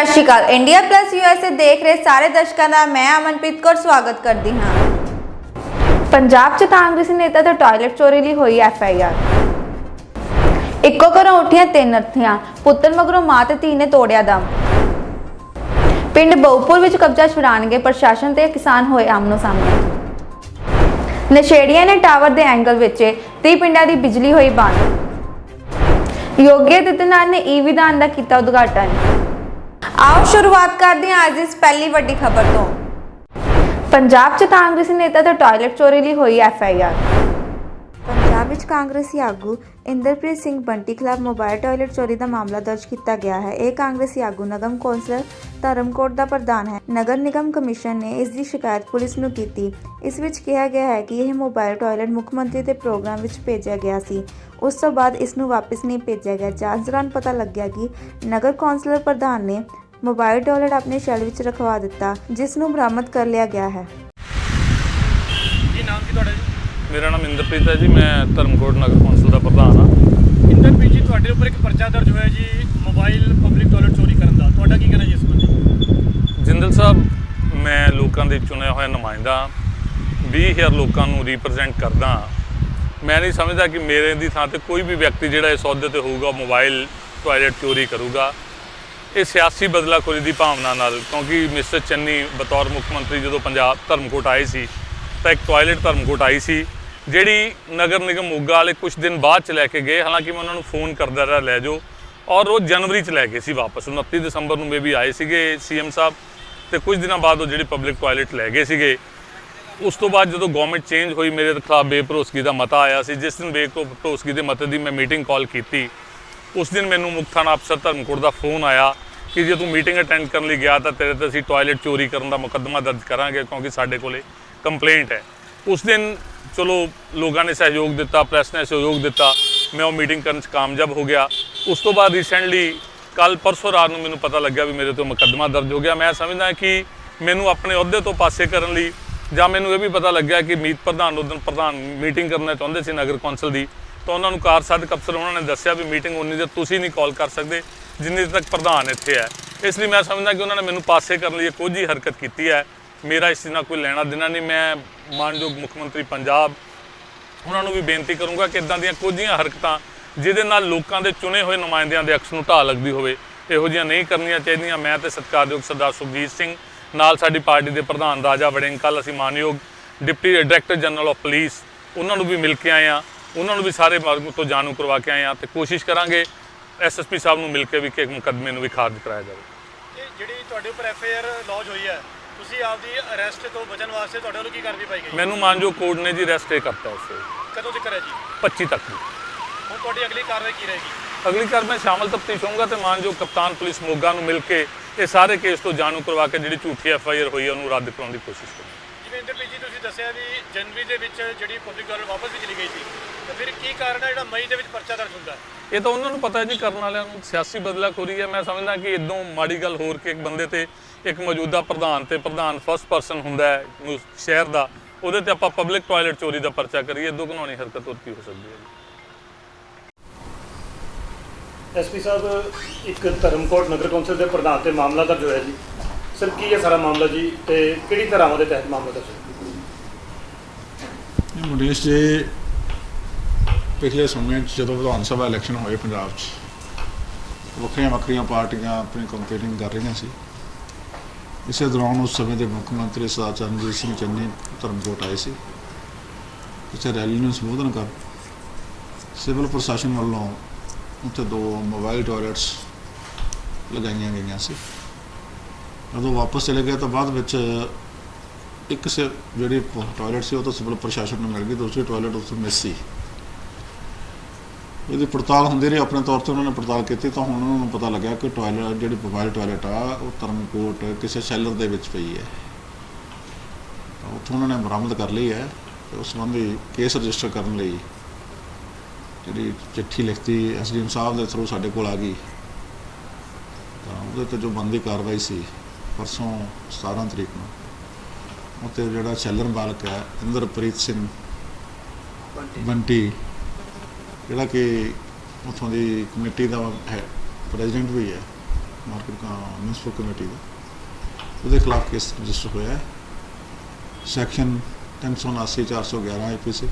सत श्री अकाल। India plus USA देख रहे सारे दर्शकों का मैं अमनप्रीत कौर स्वागत करती हाँ। पंजाब च कांग्रेसी नेता तो टॉयलेट चोरी ਲਈ ਹੋਈ FIR। ਇੱਕੋ ਘਰੋਂ ਉੱਠੀਆਂ ਤਿੰਨ ਅਰਥੀਆਂ, ਪੁੱਤਰ ਮਗਰੋਂ ਮਾਂ ਤੇ ਧੀ ਨੇ ਤੋੜਿਆ ਦਮ। ਪਿੰਡ ਬਹੁਪੁਰ ਵਿੱਚ ਕਬਜ਼ਾ ਛੁਡਾਣਗੇ ਪ੍ਰਸ਼ਾਸਨ ਤੇ ਕਿਸਾਨ ਹੋਏ ਆਮਨੋ ਸਾਹਮਣੇ। ਨਸ਼ੇੜੀਆਂ ਨੇ ਟਾਵਰ ਦੇ ਐਂਗਲ ਵਿੱਚ 30 ਪਿੰਡਾਂ ਦੀ ਬਿਜਲੀ ਹੋਈ ਬੰਦ। योगी आदित्यनाथ ने ई विधान का किया उद्घाटन। आओ शुरुआत करते हैं आज इस पहली वड्डी खबर तो। पंजाब च कांग्रेसी नेता तो टॉयलेट चोरी ਲਈ ਹੋਈ FIR। पंजाब ਵਿੱਚ ਕਾਂਗਰਸੀ ਆਗੂ ਇੰਦਰਪ੍ਰੀਤ ਸਿੰਘ ਬੰਟੀ ਖਿਲਾਫ ਮੋਬਾਈਲ ਟਾਇਲਟ ਚੋਰੀ ਦਾ ਮਾਮਲਾ ਦਰਜ ਕੀਤਾ ਗਿਆ ਹੈ। ਇਹ ਕਾਂਗਰਸੀ ਆਗੂ ਨਗਮ ਕੌਂਸਲਰ ਧਰਮਕੋਟ ਦਾ ਪ੍ਰਧਾਨ ਹੈ। ਨਗਰ ਨਿਗਮ ਕਮਿਸ਼ਨ ਨੇ ਇਸ ਦੀ ਸ਼ਿਕਾਇਤ ਪੁਲਿਸ ਨੂੰ ਕੀਤੀ। ਇਸ ਵਿੱਚ ਕਿਹਾ ਗਿਆ ਹੈ ਕਿ ਇਹ ਮੋਬਾਈਲ ਟਾਇਲਟ ਮੁੱਖ ਮੰਤਰੀ ਦੇ ਪ੍ਰੋਗਰਾਮ ਵਿੱਚ ਭੇਜਿਆ ਗਿਆ ਸੀ। ਉਸ ਤੋਂ ਬਾਅਦ ਇਸ ਨੂੰ ਵਾਪਸ ਨਹੀਂ ਭੇਜਿਆ ਗਿਆ। ਜਾਂਚ ਦੌਰਾਨ ਪਤਾ ਲੱਗਿਆ ਕਿ ਨਗਰ ਕੌਂਸਲਰ ਪ੍ਰਧਾਨ ਨੇ ਮੋਬਾਈਲ ਟਾਇਲਟ ਆਪਣੇ ਸ਼ੈੱਡ ਵਿੱਚ ਰਖਵਾ ਦਿੱਤਾ, ਜਿਸ ਨੂੰ ਬਰਾਮਦ ਕਰ ਲਿਆ ਗਿਆ ਹੈ। ਕੀ ਨਾਮ ਕੀ ਤੁਹਾਡਾ ਜੀ? मेरा नाम इंद्रप्रीत है जी। मैं धर्मकोट नगर कौंसल का प्रधान हाँ। इंद्रप्रीत जी, ਤੁਹਾਡੇ ਉੱਪਰ ਇੱਕ ਪਰਚਾ ਦਰਜ ਹੋਇਆ ਜੀ ਮੋਬਾਈਲ ਪਬਲਿਕ ਟਾਇਲਟ ਚੋਰੀ ਕਰਨ ਦਾ। ਤੁਹਾਡਾ ਕੀ ਕਹਿਣਾ ਜੀ ਇਸ ਬਾਰੇ? ਜਿੰਦਲ ਸਾਹਿਬ, मैं लोगों के चुनिया हुआ नुमाइंदा 20,000 लोगों को रिप्रजेंट करदा। मैं नहीं समझता कि मेरे दी थां ते कोई भी व्यक्ति जिहड़ा इस अहुदे ते होऊगा मोबाइल टॉयलेट चोरी करूगा। ये सियासी बदलाखोरी की भावना नाल, क्योंकि मिस्टर चन्नी बतौर मुख्य मंत्री जो पंजाब धर्मकोट आए सी तो एक टॉयलेट धर्मकोट आई सी ਜਿਹੜੀ ਨਗਰ ਨਿਗਮ ਮੋਗਾ ਵਾਲੇ ਕੁਝ ਦਿਨ ਬਾਅਦ ਚ ਲੈ ਕੇ ਗਏ। ਹਾਲਾਂਕਿ ਮੈਂ ਉਹਨਾਂ ਨੂੰ ਫੋਨ ਕਰਦਾ ਰਿਹਾ ਲੈ ਜਾਓ, ਔਰ ਉਹ ਜਨਵਰੀ ਚ ਲੈ ਗਏ ਸੀ ਵਾਪਸ। 29 ਦਸੰਬਰ ਨੂੰ ਮੇਬੀ ਆਏ ਸੀਗੇ CM ਸਾਹਿਬ, ਤੇ ਕੁਝ ਦਿਨਾਂ ਬਾਅਦ ਉਹ ਜਿਹੜੀ ਪਬਲਿਕ ਟਾਇਲਟ ਲੈ ਗਏ ਸੀਗੇ। ਉਸ ਤੋਂ ਬਾਅਦ ਜਦੋਂ ਗਵਰਨਮੈਂਟ ਚੇਂਜ ਹੋਈ, ਮੇਰੇ ਖਿਲਾਫ ਬੇਭਰੋਸਗੀ ਦਾ ਮਤਾ ਆਇਆ ਸੀ। ਜਿਸ ਦਿਨ ਬੇਭਰੋਸਗੀ ਦੇ ਮਤੇ ਦੀ ਮੈਂ ਮੀਟਿੰਗ ਕਾਲ ਕੀਤੀ, ਉਸ ਦਿਨ ਮੈਨੂੰ ਮੁੱਖ ਥਾਣਾ ਅਫਸਰ ਧਰਮਕੋਟ ਦਾ ਫੋਨ ਆਇਆ ਕਿ ਜੇ ਤੂੰ ਮੀਟਿੰਗ ਅਟੈਂਡ ਕਰਨ ਲਈ ਗਿਆ ਤਾਂ ਤੇਰੇ ਤੇ ਅਸੀਂ ਟਾਇਲਟ ਚੋਰੀ ਕਰਨ ਦਾ ਮੁਕੱਦਮਾ ਦਰਜ ਕਰਾਂਗੇ, ਕਿਉਂਕਿ ਸਾਡੇ ਕੋਲੇ ਕੰਪਲੇਂਟ ਹੈ। उस दिन चलो लोगों ने सहयोग दिता, प्रेस ने सहयोग दिता, मैं वो मीटिंग करने कामयाब हो गया। उस तो बाद रिसेंटली कल परसों रात को मैंने पता लग्या भी मेरे तो मुकदमा दर्ज हो गया। मैं समझदा कि मैनू अपने अहुदे तो पासे करने लई, जां मैनू ये भी पता लग्या कि मीत प्रधान उस दिन प्रधान मीटिंग करना चाहते सी नगर कौंसल की, तो उन्होंने कारसाधक अफसर उन्होंने दस्सिया भी मीटिंग उन्नी देर तुसीं नहीं कॉल कर सकते जिन्नी देर तक प्रधान इत्थे है। इसलिए मैं समझदा कि उन्होंने मैनू पासे करने लई कोई हरकत की है। मेरा इस चीज़ कोई लेना देना नहीं। मैं मानयोग मुख्य मंत्री पंजाब उन्होंने भी बेनती करूँगा कि इदां दियां कुछ हरकतां जिहदे नाल लोकां दे चुने हुए नुमाइंदियां दे अक्स नूं ढाह लगदी होवे, इहो जिहियां नहीं करनियां चाहीदियां। मैं ते सत्कारयोग सरदार सुखजीत सिंह नाल साडी पार्टी के प्रधान राजा वड़िंग, कल असीं मानयोग deputy director general of police उन्होंने भी मिल के आए हैं, उन्होंने भी सारे मार्ग तो जाणू करवा के आए हैं, तो कोशिश करांगे SSP साहब नूं मिल के भी कि मुकदमे नूं भी खारिज कराया जाए। ਜਿਹੜੀ ਤੁਹਾਡੇ ਉੱਪਰ FIR ਲੌਜ ਹੋਈ ਹੈ, ਤੁਸੀਂ ਆਪਦੀ ਅਰੈਸਟ ਤੋਂ ਬਚਣ ਵਾਸਤੇ ਤੁਹਾਡੇ ਵੱਲੋਂ ਕੀ ਕਾਰਵਾਈ ਪਾਈ ਗਈ? मैनू मानयोग कोर्ट ने जी अरेस्ट करता उसे ਕਦੋਂ ਤੱਕ ਹੈ ਜੀ? 25 तक की। ਹੁਣ ਤੁਹਾਡੀ ਅਗਲੀ ਕਾਰਵਾਈ ਕੀ ਰਹੇਗੀ? अगली कार मैं शामिल तफ्तीश होऊंगा तो मानयोग कप्तान पुलिस मोगा नूं मिल के ये सारे केस तो जाणू करवा के जी झूठी FIR हुई है उन्होंने रद्द कराने की कोशिश करूँ। ਜਿਵੇਂ ਇੰਦਰਪ੍ਰੀਤ ਜੀ ਤੁਸੀਂ ਦੱਸਿਆ ਵੀ ਜਨਵਰੀ ਦੇ ਵਿੱਚ ਜਿਹੜੀ ਪਬਲਿਕ ਟਾਇਲਟ ਵਾਪਸ ਵੀ ਚਲੀ ਗਈ ਸੀ, ਤਾਂ ਫਿਰ ਕੀ ਕਾਰਨ ਹੈ ਜਿਹੜਾ ਮਈ ਦੇ ਵਿੱਚ ਪਰਚਾ ਦਰਜ ਹੁੰਦਾ? ये तो उन्होंने पता है जी, करने वालों को सियासी बदलाखोरी है। मैं समझदा कि इदों माड़ी गल होर के एक बंदे ते एक मौजूदा प्रधान ते प्रधान फर्स्ट पर्सन हुंदा है शहर का, ਉਹਦੇ ਤੇ ਆਪਾਂ ਪਬਲਿਕ ਟਾਇਲਟ ਚੋਰੀ ਦਾ ਪਰਚਾ ਕਰੀਏ, ਇਦੋਂ ਘਿਨਾਉਣੀ ਹਰਕਤ ਹੋਰ ਕੀ ਹੋ ਸਕਦੀ ਹੈ ਜੀ। SP ਸਾਹਿਬ, ਇੱਕ ਧਰਮਕੋਟ ਨਗਰ ਕੌਂਸਲ ਦੇ ਪ੍ਰਧਾਨ ਤੇ ਮਾਮਲਾ ਦਰਜ ਹੋਇਆ ਜੀ। ਸਰ ਕੀ ਹੈ ਸਾਰਾ ਮਾਮਲਾ ਜੀ, ਤੇ ਕਿਹੜੀ ਧਾਰਾਵਾਂ ਦੇ ਤਹਿਤ ਮਾਮਲਾ ਦਰਜ ਹੋਇਆ? ਮੁਨੇਸ਼ ਜੀ, ਪਿਛਲੇ ਸਮੇਂ 'ਚ ਜਦੋਂ ਵਿਧਾਨ ਸਭਾ ਇਲੈਕਸ਼ਨ ਹੋਏ ਪੰਜਾਬ 'ਚ, ਵੱਖਰੀਆਂ ਪਾਰਟੀਆਂ ਆਪਣੀ ਕੰਪੇਨਿੰਗ ਕਰ ਰਹੀਆਂ ਸੀ। ਇਸੇ ਦੌਰਾਨ ਉਸ ਸਮੇਂ ਦੇ ਮੁੱਖ ਮੰਤਰੀ ਸਰਦਾਰ ਚਰਨਜੀਤ ਸਿੰਘ ਚੰਨੀ ਧਰਮਕੋਟ ਆਏ ਸੀ। ਕਿਸੇ ਰੈਲੀ ਨੂੰ ਸੰਬੋਧਨ ਕਰ ਸਿਵਲ ਪ੍ਰਸ਼ਾਸਨ ਵੱਲੋਂ ਉੱਥੇ 2 ਮੋਬਾਈਲ ਟਾਇਲਟਸ ਲਗਾਈਆਂ ਗਈਆਂ ਸੀ। ਜਦੋਂ ਵਾਪਸ ਚਲੇ ਗਏ ਤਾਂ ਬਾਅਦ ਵਿੱਚ ਇੱਕ ਜਿਹੜੀ ਟਾਇਲਟ ਸੀ ਉਹ ਤਾਂ ਸਿਵਲ ਪ੍ਰਸ਼ਾਸਨ ਨੂੰ ਮਿਲ ਗਈ, ਦੂਸਰੀ ਟਾਇਲਟ ਉੱਥੇ ਮਿਸ ਸੀ। ਇਹਦੀ ਪੜਤਾਲ ਹੁੰਦੀ ਰਹੀ, ਆਪਣੇ ਤੌਰ 'ਤੇ ਉਹਨਾਂ ਨੇ ਪੜਤਾਲ ਕੀਤੀ, ਤਾਂ ਹੁਣ ਉਹਨਾਂ ਨੂੰ ਪਤਾ ਲੱਗਿਆ ਕਿ ਟਾਇਲਟ ਜਿਹੜੀ ਮੋਬਾਈਲ ਟਾਇਲਟ ਆ ਉਹ ਧਰਮਕੋਟ ਕਿਸੇ ਸੈਲਰ ਦੇ ਵਿੱਚ ਪਈ ਹੈ। ਤਾਂ ਉੱਥੋਂ ਉਹਨਾਂ ਨੇ ਬਰਾਮਦ ਕਰ ਲਈ ਹੈ ਤੇ ਉਸ ਸੰਬੰਧੀ ਕੇਸ ਰਜਿਸਟਰ ਕਰਨ ਲਈ ਜਿਹੜੀ ਚਿੱਠੀ ਲਿਖਤੀ SDM ਸਾਹਿਬ ਦੇ ਥਰੂ ਸਾਡੇ ਕੋਲ ਆ ਗਈ। ਤਾਂ ਉਹਦੇ 'ਤੇ ਜੋ ਬਣਦੀ ਕਾਰਵਾਈ ਸੀ ਪਰਸੋਂ 17 ਤਰੀਕ ਨੂੰ ਉੱਤੇ ਜਿਹੜਾ ਸੈਲਰ ਮਾਲਕ ਹੈ ਇੰਦਰਪ੍ਰੀਤ ਸਿੰਘ ਬੰਟੀ, ਜਿਹੜਾ ਕਿ ਉੱਥੋਂ ਦੀ ਕਮੇਟੀ ਦਾ ਹੈ ਪ੍ਰੈਜ਼ੀਡੈਂਟ ਵੀ ਹੈ, ਮਾਰਕੀਟ ਮਿਊਨਿਸਪਲ ਕਮੇਟੀ ਦਾ, ਉਹਦੇ ਖਿਲਾਫ ਕੇਸ ਰਜਿਸਟਰ ਹੋਇਆ ਹੈ। Section 379 411 IPC।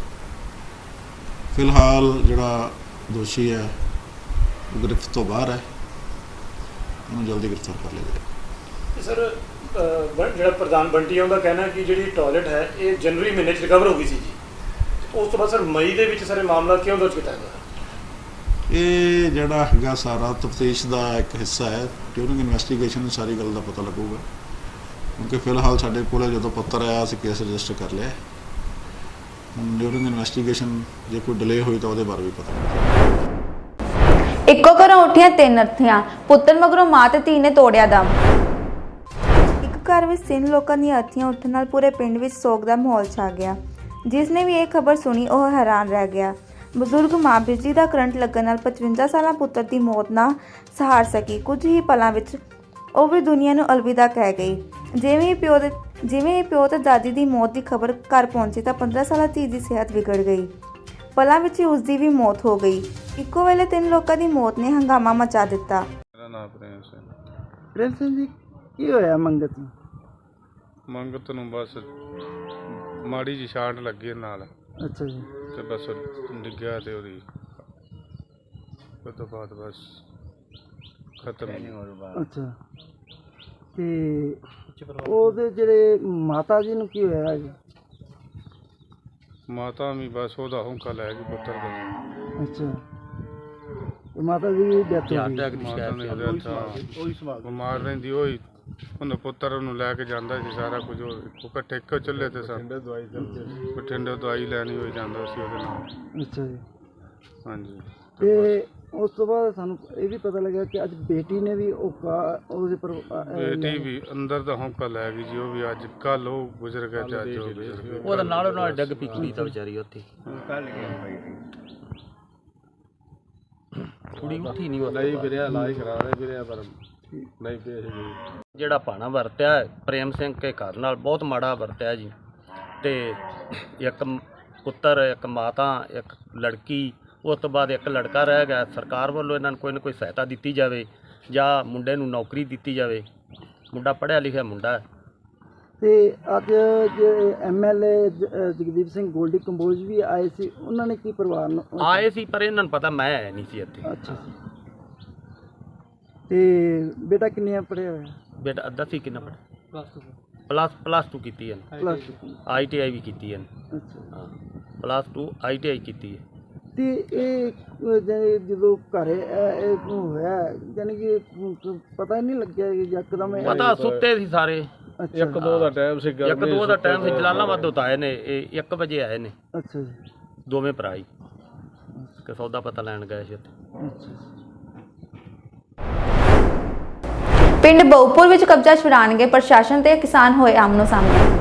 ਫਿਲਹਾਲ ਜਿਹੜਾ ਦੋਸ਼ੀ ਹੈ ਉਹ ਗ੍ਰਿਫਤ ਤੋਂ ਬਾਹਰ ਹੈ, ਉਹਨੂੰ ਜਲਦੀ ਗ੍ਰਿਫਤਾਰ ਕਰ ਲਿਆ ਜਾਏਗਾ। ਸਰ ਜਿਹੜਾ ਪ੍ਰਧਾਨ ਬੰਟੀ ਹੈ ਉਹਦਾ ਕਹਿਣਾ ਹੈ ਕਿ ਜਿਹੜੀ ਟਾਇਲਟ ਹੈ ਇਹ ਜਨਵਰੀ ਮਹੀਨੇ 'ਚ ਰਿਕਵਰ ਹੋ ਗਈ ਸੀ ਜੀ, ਉਸ ਤੋਂ ਬਾਅਦ ਸਰ ਮਈ ਦੇ ਵਿੱਚ ਸਰ ਇਹ ਮਾਮਲਾ ਕਿਉਂ ਦਰਜ ਕੀਤਾ ਗਿਆ? ਇਹ ਜਿਹੜਾ ਹੈਗਾ ਸਾਰਾ ਤਫਤੀਸ਼ ਦਾ ਇੱਕ ਹਿੱਸਾ ਹੈ। ਡਿਊਰਿੰਗ ਇਨਵੈਸਟੀਗੇਸ਼ਨ ਸਾਰੀ ਗੱਲ ਦਾ ਪਤਾ ਲੱਗੂਗਾ, ਕਿਉਂਕਿ ਫਿਲਹਾਲ ਸਾਡੇ ਕੋਲ ਜਦੋਂ ਪੱਤਰ ਆਇਆ ਅਸੀਂ ਕੇਸ ਰਜਿਸਟਰ ਕਰ ਲਿਆ। ਹੁਣ ਡਿਊਰਿੰਗ ਇਨਵੈਸਟੀਗੇਸ਼ਨ ਜੇ ਕੋਈ ਡਿਲੇ ਹੋਈ ਤਾਂ ਉਹਦੇ ਬਾਰੇ ਵੀ ਪਤਾ ਲੱਗੇਗਾ। ਇੱਕੋ ਘਰੋਂ ਉੱਠੀਆਂ 3 ਅਰਥੀਆਂ, ਪੁੱਤਰ ਮਗਰੋਂ ਮਾਂ ਤੇ ਧੀ ਨੇ ਤੋੜਿਆ ਦਮ। ਇੱਕ ਘਰ ਵਿੱਚ 3 ਲੋਕਾਂ ਦੀਆਂ ਅਰਥੀਆਂ ਉੱਠਣ ਨਾਲ ਪੂਰੇ ਪਿੰਡ ਵਿੱਚ ਸੋਗ ਦਾ ਮਾਹੌਲ ਛਾ ਗਿਆ। ਜਿਸ ਨੇ ਵੀ ਇਹ ਖਬਰ ਸੁਣੀ ਉਹ ਹੈਰਾਨ ਰਹਿ ਗਿਆ। ਬਜ਼ੁਰਗ ਮਾਂ ਬਿਜਲੀ ਦਾ ਕਰੰਟ ਲੱਗਣ ਨਾਲ 55 ਸਾਲਾ ਪੁੱਤਰ ਦੀ ਮੌਤ ਨਾ ਸਹਾਰ ਸਕੀ। ਕੁਝ ਹੀ ਪਲਾਂ ਵਿੱਚ ਉਹ ਵੀ ਦੁਨੀਆ ਨੂੰ ਅਲਵਿਦਾ ਕਹਿ ਗਈ। ਜਿਵੇਂ ਹੀ ਪਿਓ ਤੇ ਦਾਦੀ ਦੀ ਮੌਤ ਦੀ ਖਬਰ ਘਰ ਪਹੁੰਚੀ ਤਾਂ 15 ਸਾਲਾ ਧੀ ਦੀ ਸਿਹਤ ਵਿਗੜ ਗਈ। ਪਲਾਂ ਵਿੱਚ ਹੀ ਉਸ ਦੀ ਵੀ ਮੌਤ ਹੋ ਗਈ। ਇੱਕੋ ਵੇਲੇ 3 ਲੋਕਾਂ ਦੀ ਮੌਤ ਨੇ ਹੰਗਾਮਾ ਮਚਾ ਦਿੱਤਾ। ਮੇਰਾ ਨਾਮ ਪ੍ਰੇਮ ਸਿੰਘ। ਪ੍ਰੇਮ ਸਿੰਘ ਜੀ, ਕੀ ਹੋਇਆ ਮੰਗਤ ਨੂੰ? ਮੰਗਤ ਨੂੰ ਬਸ ਮਾੜੀ ਜਿਹੀ ਛਾਂਟ ਲੱਗੀ ਨਾਲ ਅੱਛਾ ਜੀ। ਤੇ ਬਸ ਡਿੱਗਿਆ ਤੇ ਉਹਦੀ ਉਹ ਤੋਂ ਬਾਅਦ ਬਸ ਖਤਮ। ਅੱਛਾ, ਤੇ ਉਹਦੇ ਜਿਹੜੇ ਮਾਤਾ ਜੀ ਨੂੰ ਕੀ ਹੋਇਆ ਜੀ? ਮਾਤਾ ਵੀ ਬਸ ਉਹਦਾ ਹੌਂਕਾ ਲੈ ਗਈ ਪੁੱਤਰ ਦਾ। ਅੱਛਾ, ਤੇ ਮਾਤਾ ਦੀ ਵੀ ਡੈਥ ਹੋ ਗਈ। ਮਾਤਾ ਨੇ ਉਹਦਾ ਬਿਮਾਰ ਰਹਿੰਦੀ ਹੋਈ, ਉਹਨੇ ਪੁੱਤਰ ਨੂੰ ਲੈ ਕੇ ਜਾਂਦਾ ਸੀ ਸਾਰਾ ਕੁਝ। ਉਹ ਇਕੱਠੇ ਇੱਕੋ ਚੁੱਲ੍ਹੇ ਤੇ ਸਨ। ਬਠਿੰਡੇ ਦਵਾਈ ਲੈਣੀ ਹੋਈ ਜਾਂਦਾ ਸੀ ਉਹਦੇ ਨਾਲ। ਅੱਛਾ ਜੀ। ਹਾਂਜੀ। ਤੇ ਉਸ ਤੋਂ ਬਾਅਦ ਸਾਨੂੰ ਇਹ ਵੀ ਪਤਾ ਲੱਗਿਆ ਕਿ ਅੱਜ ਬੇਟੀ ਨੇ ਵੀ ਉਹਦੇ ਪਰ ਬੇਟੀ ਵੀ ਅੰਦਰ ਦਾ ਹੌਂਕਾ ਲੈ ਗਈ ਜੀ। ਉਹ ਵੀ ਅੱਜ ਕੱਲ ਉਹ ਗੁਜ਼ਰ ਗਿਆ ਤੇ ਅੱਜ ਉਹ ਗੁਜ਼ਰ ਗਿਆ। ਉਹਦਾ ਨਾਲੋਂ ਨਾਲ ਡਿੱਗ ਪਈ ਕੁੜੀ ਤਾਂ ਵਿਚਾਰੀ ਉੱਥੇ। ਕੁੜੀ ਉੱਠੀ ਨਹੀਂ ਨਹੀਂ ਵੀਰਿਆ ਇਲਾਜ ਕਰਾ ਰਹੇ ਵੀਰਿਆ ਪਰ ਨਹੀਂ ਪੇਸ਼ ਗਈ। ਜਿਹੜਾ ਭਾਣਾ ਵਰਤਿਆ ਪ੍ਰੇਮ ਸਿੰਘ ਕੇ ਘਰ ਨਾਲ ਬਹੁਤ ਮਾੜਾ ਵਰਤਿਆ ਜੀ। ਤੇ ਇੱਕ ਪੁੱਤਰ, ਇੱਕ ਮਾਤਾ, ਇੱਕ ਲੜਕੀ, ਉਸ ਤੋਂ ਬਾਅਦ ਇੱਕ ਲੜਕਾ ਰਹਿ ਗਿਆ। ਸਰਕਾਰ ਵੱਲੋਂ ਇਹਨਾਂ ਨੂੰ ਕੋਈ ਨਾ ਕੋਈ ਸਹਾਇਤਾ ਦਿੱਤੀ ਜਾਵੇ ਜਾਂ ਮੁੰਡੇ ਨੂੰ ਨੌਕਰੀ ਦਿੱਤੀ ਜਾਵੇ। ਮੁੰਡਾ ਪੜ੍ਹਿਆ ਲਿਖਿਆ ਮੁੰਡਾ ਹੈ। ਤੇ ਅੱਜ ਜੇ MLA ਜਗਦੀਪ ਸਿੰਘ ਗੋਲਡੀ ਕੰਬੋਜ ਵੀ ਆਏ ਸੀ, ਉਹਨਾਂ ਨੇ ਕੀ ਪਰਿਵਾਰ ਨੂੰ ਆਏ ਸੀ ਪਰ ਇਹਨਾਂ ਨੂੰ ਪਤਾ ਮੈਂ ਹੈ ਨਹੀਂ ਸੀ ਇੱਥੇ। ਅੱਛਾ ਜੀ। ਤੇ ਬੇਟਾ ਕਿੰਨੇ ਪੜ੍ਹਿਆ ਹੋਇਆ? ਬੇਟਾ ਅੱਧਾ ਸੀ। ਕਿੰਨਾ ਪੜ੍ਹਿਆ? ਪਲੱਸ 2 ਕੀਤੀ ਹੈ। ਪਲੱਸ 2। ITI ਵੀ ਕੀਤੀ ਹੈ। ਅੱਛਾ। ਹਾਂ, ਪਲੱਸ 2 ITI ਕੀਤੀ ਹੈ। ਤੇ ਇਹ ਜਦੋਂ ਘਰੇ ਇਹ ਹੋਇਆ, ਯਾਨੀ ਕਿ ਪਤਾ ਹੀ ਨਹੀਂ ਲੱਗਿਆ ਕਿ ਯਕਦਮ ਪਤਾ ਸੁੱਤੇ ਸੀ ਸਾਰੇ। ਅੱਛਾ। 1-2 ਦਾ ਟਾਈਮ ਸੀ। 1-2 ਦਾ ਟਾਈਮ ਸੀ। ਜਲਾਲਾਬਾਦ ਤੋਂ ਆਏ ਨੇ। ਇਹ 1 ਵਜੇ ਆਏ ਨੇ ਅੱਛਾ ਜੀ। ਦੋਵੇਂ ਭਰਾ ਹੀ ਕਿ ਸੌਦਾ ਪਤਾ ਲੈਣ ਗਏ ਸੀ ਉੱਥੇ। ਅੱਛਾ। ਪਿੰਡ ਬਹੁਪੁਰ ਵਿੱਚ ਕਬਜ਼ਾ ਛੁਡਾਉਣਗੇ ਪ੍ਰਸ਼ਾਸਨ ਤੇ ਕਿਸਾਨ ਹੋਏ ਆਮਨੋ ਸਾਹਮਣੇ।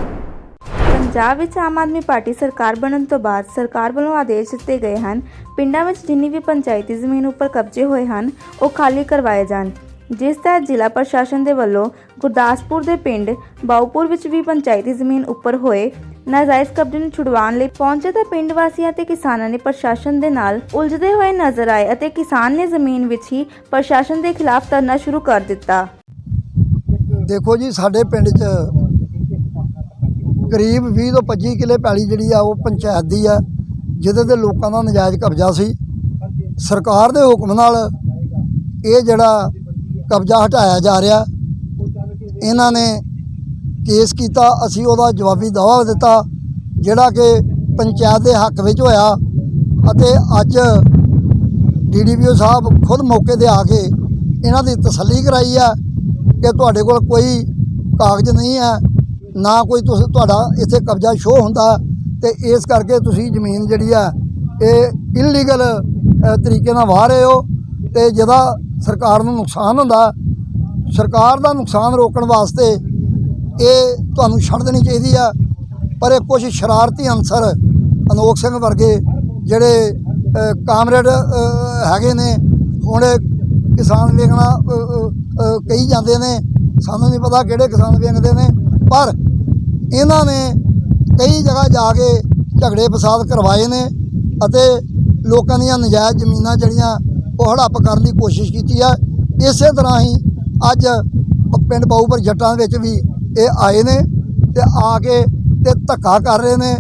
ਪੰਜਾਬ ਵਿੱਚ ਆਮ ਆਦਮੀ ਪਾਰਟੀ ਸਰਕਾਰ ਬਣਨ ਤੋਂ ਬਾਅਦ ਸਰਕਾਰ ਵੱਲੋਂ ਆਦੇਸ਼ ਦਿੱਤੇ ਗਏ ਹਨ, ਪਿੰਡਾਂ ਵਿੱਚ ਜਿੰਨੀ ਵੀ ਪੰਚਾਇਤੀ ਜ਼ਮੀਨ ਉੱਪਰ ਕਬਜ਼ੇ ਹੋਏ ਹਨ ਉਹ ਖਾਲੀ ਕਰਵਾਏ ਜਾਣ। ਜਿਸ ਤਹਿਤ ਜ਼ਿਲ੍ਹਾ ਪ੍ਰਸ਼ਾਸਨ ਦੇ ਵੱਲੋਂ ਗੁਰਦਾਸਪੁਰ ਦੇ ਪਿੰਡ ਬਾਉਪੁਰ ਵਿੱਚ ਵੀ ਪੰਚਾਇਤੀ ਜ਼ਮੀਨ ਉੱਪਰ ਹੋਏ ਨਾਜਾਇਜ਼ ਕਬਜ਼ੇ ਨੂੰ ਛੁਡਵਾਉਣ ਲਈ ਪਹੁੰਚੇ ਤਾਂ ਪਿੰਡ ਵਾਸੀਆਂ ਤੇ ਕਿਸਾਨਾਂ ਨੇ ਪ੍ਰਸ਼ਾਸਨ ਦੇ ਨਾਲ ਉਲਝਦੇ ਹੋਏ ਨਜ਼ਰ ਆਏ ਅਤੇ ਕਿਸਾਨ ਨੇ ਜ਼ਮੀਨ ਵਿੱਚ ਹੀ ਪ੍ਰਸ਼ਾਸਨ ਦੇ ਖਿਲਾਫ ਧਰਨਾ ਸ਼ੁਰੂ ਕਰ ਦਿੱਤਾ। ਦੇਖੋ ਜੀ, ਸਾਡੇ ਪਿੰਡ 'ਚ ਕਰੀਬ 20 ਤੋਂ 25 ਕਿੱਲੇ ਪੈਲੀ ਜਿਹੜੀ ਆ ਉਹ ਪੰਚਾਇਤ ਦੀ ਆ, ਜਿਹਦੇ ਤੇ ਲੋਕਾਂ ਦਾ ਨਜਾਇਜ਼ ਕਬਜ਼ਾ ਸੀ। ਸਰਕਾਰ ਦੇ ਹੁਕਮ ਨਾਲ ਇਹ ਜਿਹੜਾ ਕਬਜ਼ਾ ਹਟਾਇਆ ਜਾ ਰਿਹਾ। ਇਹਨਾਂ ਨੇ ਕੇਸ ਕੀਤਾ, ਅਸੀਂ ਉਹਦਾ ਜਵਾਬੀ ਦਾਅਵਾ ਦਿੱਤਾ ਜਿਹੜਾ ਕਿ ਪੰਚਾਇਤ ਦੇ ਹੱਕ ਵਿੱਚ ਹੋਇਆ। ਅਤੇ ਅੱਜ DDPO ਸਾਹਿਬ ਖੁਦ ਮੌਕੇ 'ਤੇ ਆ ਕੇ ਇਹਨਾਂ ਦੀ ਤਸੱਲੀ ਕਰਾਈ ਆ ਕਿ ਤੁਹਾਡੇ ਕੋਲ ਕੋਈ ਕਾਗਜ਼ ਨਹੀਂ ਹੈ, ਨਾ ਕੋਈ ਤੁਹਾਡਾ ਇੱਥੇ ਕਬਜ਼ਾ ਸ਼ੋਅ ਹੁੰਦਾ, ਤੇ ਇਸ ਕਰਕੇ ਤੁਸੀਂ ਜ਼ਮੀਨ ਜਿਹੜੀ ਆ ਇਹ ਇਲੀਗਲ ਤਰੀਕੇ ਨਾਲ ਵਾਹ ਰਹੇ ਹੋ। ਤੇ ਜਿਹਦਾ ਸਰਕਾਰ ਨੂੰ ਨੁਕਸਾਨ ਹੁੰਦਾ, ਸਰਕਾਰ ਦਾ ਨੁਕਸਾਨ ਰੋਕਣ ਵਾਸਤੇ ਇਹ ਤੁਹਾਨੂੰ ਛੱਡ ਦੇਣੀ ਚਾਹੀਦੀ ਆ। ਪਰ ਇਹ ਕੁਝ ਸ਼ਰਾਰਤੀ ਅਨਸਰ ਅਨੋਖ ਸਿੰਘ ਵਰਗੇ ਜਿਹੜੇ ਕਾਮਰੇਡ ਹੈਗੇ ਨੇ, ਹੁਣ ਕਿਸਾਨ ਵੇਖਣਾ ਕਹੀ ਜਾਂਦੇ ਨੇ, ਸਾਨੂੰ ਨਹੀਂ ਪਤਾ ਕਿਹੜੇ ਕਿਸਾਨ ਵੇਖਦੇ ਨੇ, ਪਰ ਇਹਨਾਂ ਨੇ ਕਈ ਜਗ੍ਹਾ ਜਾ ਕੇ ਝਗੜੇ ਫਸਾਦ ਕਰਵਾਏ ਨੇ ਅਤੇ ਲੋਕਾਂ ਦੀਆਂ ਨਜਾਇਜ਼ ਜ਼ਮੀਨਾਂ ਜਿਹੜੀਆਂ ਉਹ ਹੜੱਪ ਕਰਨ ਦੀ ਕੋਸ਼ਿਸ਼ ਕੀਤੀ ਹੈ। ਇਸੇ ਤਰ੍ਹਾਂ ਹੀ ਅੱਜ ਪਿੰਡ ਬਾਊਪੁਰ ਜੱਟਾਂ ਵਿੱਚ ਵੀ ਇਹ ਆਏ ਨੇ ਤੇ ਆ ਕੇ ਤੇ ਧੱਕਾ ਕਰ ਰਹੇ ਨੇ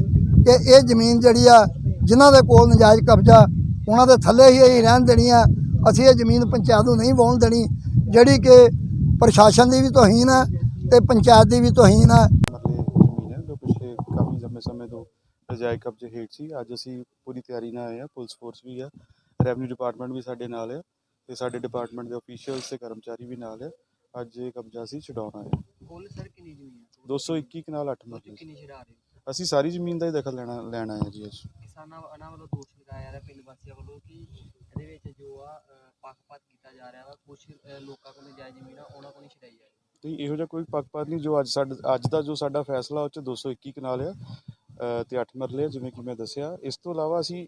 ਕਿ ਇਹ ਜ਼ਮੀਨ ਜਿਹੜੀ ਆ ਜਿਨ੍ਹਾਂ ਦੇ ਕੋਲ ਨਜਾਇਜ਼ ਕਬਜ਼ਾ ਉਹਨਾਂ ਦੇ ਥੱਲੇ ਹੀ ਇਹ ਰਹਿਣ ਦੇਣੀ ਆ। ਅਸੀਂ ਇਹ ਜ਼ਮੀਨ ਪੰਚਾਇਤ ਨੂੰ ਨਹੀਂ ਵਾਹੁਣ ਦੇਣੀ, ਜਿਹੜੀ ਕਿ ਪ੍ਰਸ਼ਾਸਨ ਦੀ ਵੀ ਤੋਹੀਨ ਹੈ ਤੇ ਪੰਚਾਇਤ ਦੀ ਵੀ ਤੋਹੀਨ ਹੈ। ਜ਼ਮੀਨ ਹੈ ਜੋ ਪਿਛਲੇ ਕਾਫੀ ਲੰਬੇ ਸਮੇਂ ਤੋਂ ਨਜਾਇਜ਼ ਕਬਜ਼ੇ ਹੇਠ ਸੀ। ਅੱਜ ਅਸੀਂ ਪੂਰੀ ਤਿਆਰੀ ਨਾਲ ਆਏ ਹਾਂ, ਪੁਲਿਸ ਫੋਰਸ ਵੀ ਆ, ਰੈਵਨਿਊ ਡਿਪਾਰਟਮੈਂਟ ਵੀ ਸਾਡੇ ਨਾਲ ਆ ਤੇ ਸਾਡੇ ਡਿਪਾਰਟਮੈਂਟ ਦੇ ਅਫੀਸ਼ੀਅਲਸ ਤੇ ਕਰਮਚਾਰੀ ਵੀ ਨਾਲ ਆ। ਅੱਜ ਇਹ ਕਬਜ਼ਾ ਅਸੀਂ ਛਡਾਉਣ ਆਏ ਹਾਂ। ਕੁੱਲ ਸਰ ਕਿੰਨੀ ਜ਼ਮੀਨ ਹੈ? 221 ਕਨਾਲ 8 ਮਰਲੇ। ਕਿੰਨੀ ਛਡਾ ਰਹੇ ਅਸੀਂ ਸਾਰੀ ਜ਼ਮੀਨ ਦਾ ਹੀ ਦਖਲ ਲੈਣਾ ਹੈ ਜੀ। ਅੱਜ ਕਿਸਾਨਾਂ ਵੱਲੋਂ ਦੋਸ਼ ਲਗਾਇਆ ਜਾ ਰਿਹਾ ਪਿੰਡ ਵਾਸੀਆਂ ਵੱਲੋਂ ਕਿ ਇਹਦੇ ਵਿੱਚ ਜੋ ਆ ਪੱਖਪਾਤ ਕੀਤਾ ਜਾ ਰਿਹਾ ਵਾ, ਕੁਝ ਲੋਕਾਂ ਕੋਲ ਨਜਾਇਜ਼ ਜ਼ਮੀਨ ਆ ਉਹਨਾਂ ਕੋਲ ਨਹੀਂ ਛਡਾਈ ਜਾ ਰਹੀ। ਨਹੀਂ, ਇਹੋ ਜਿਹਾ ਕੋਈ ਪੱਖਪਾਤ ਨਹੀਂ। ਜੋ ਅੱਜ ਦਾ ਜੋ ਸਾਡਾ ਫੈਸਲਾ ਉਹ 'ਚ 221 ਕਨਾਲ ਆ ਤੇ 8 ਮਰਲੇ, ਜਿਵੇਂ ਕਿ ਮੈਂ ਦੱਸਿਆ। ਇਸ ਤੋਂ ਇਲਾਵਾ ਅਸੀਂ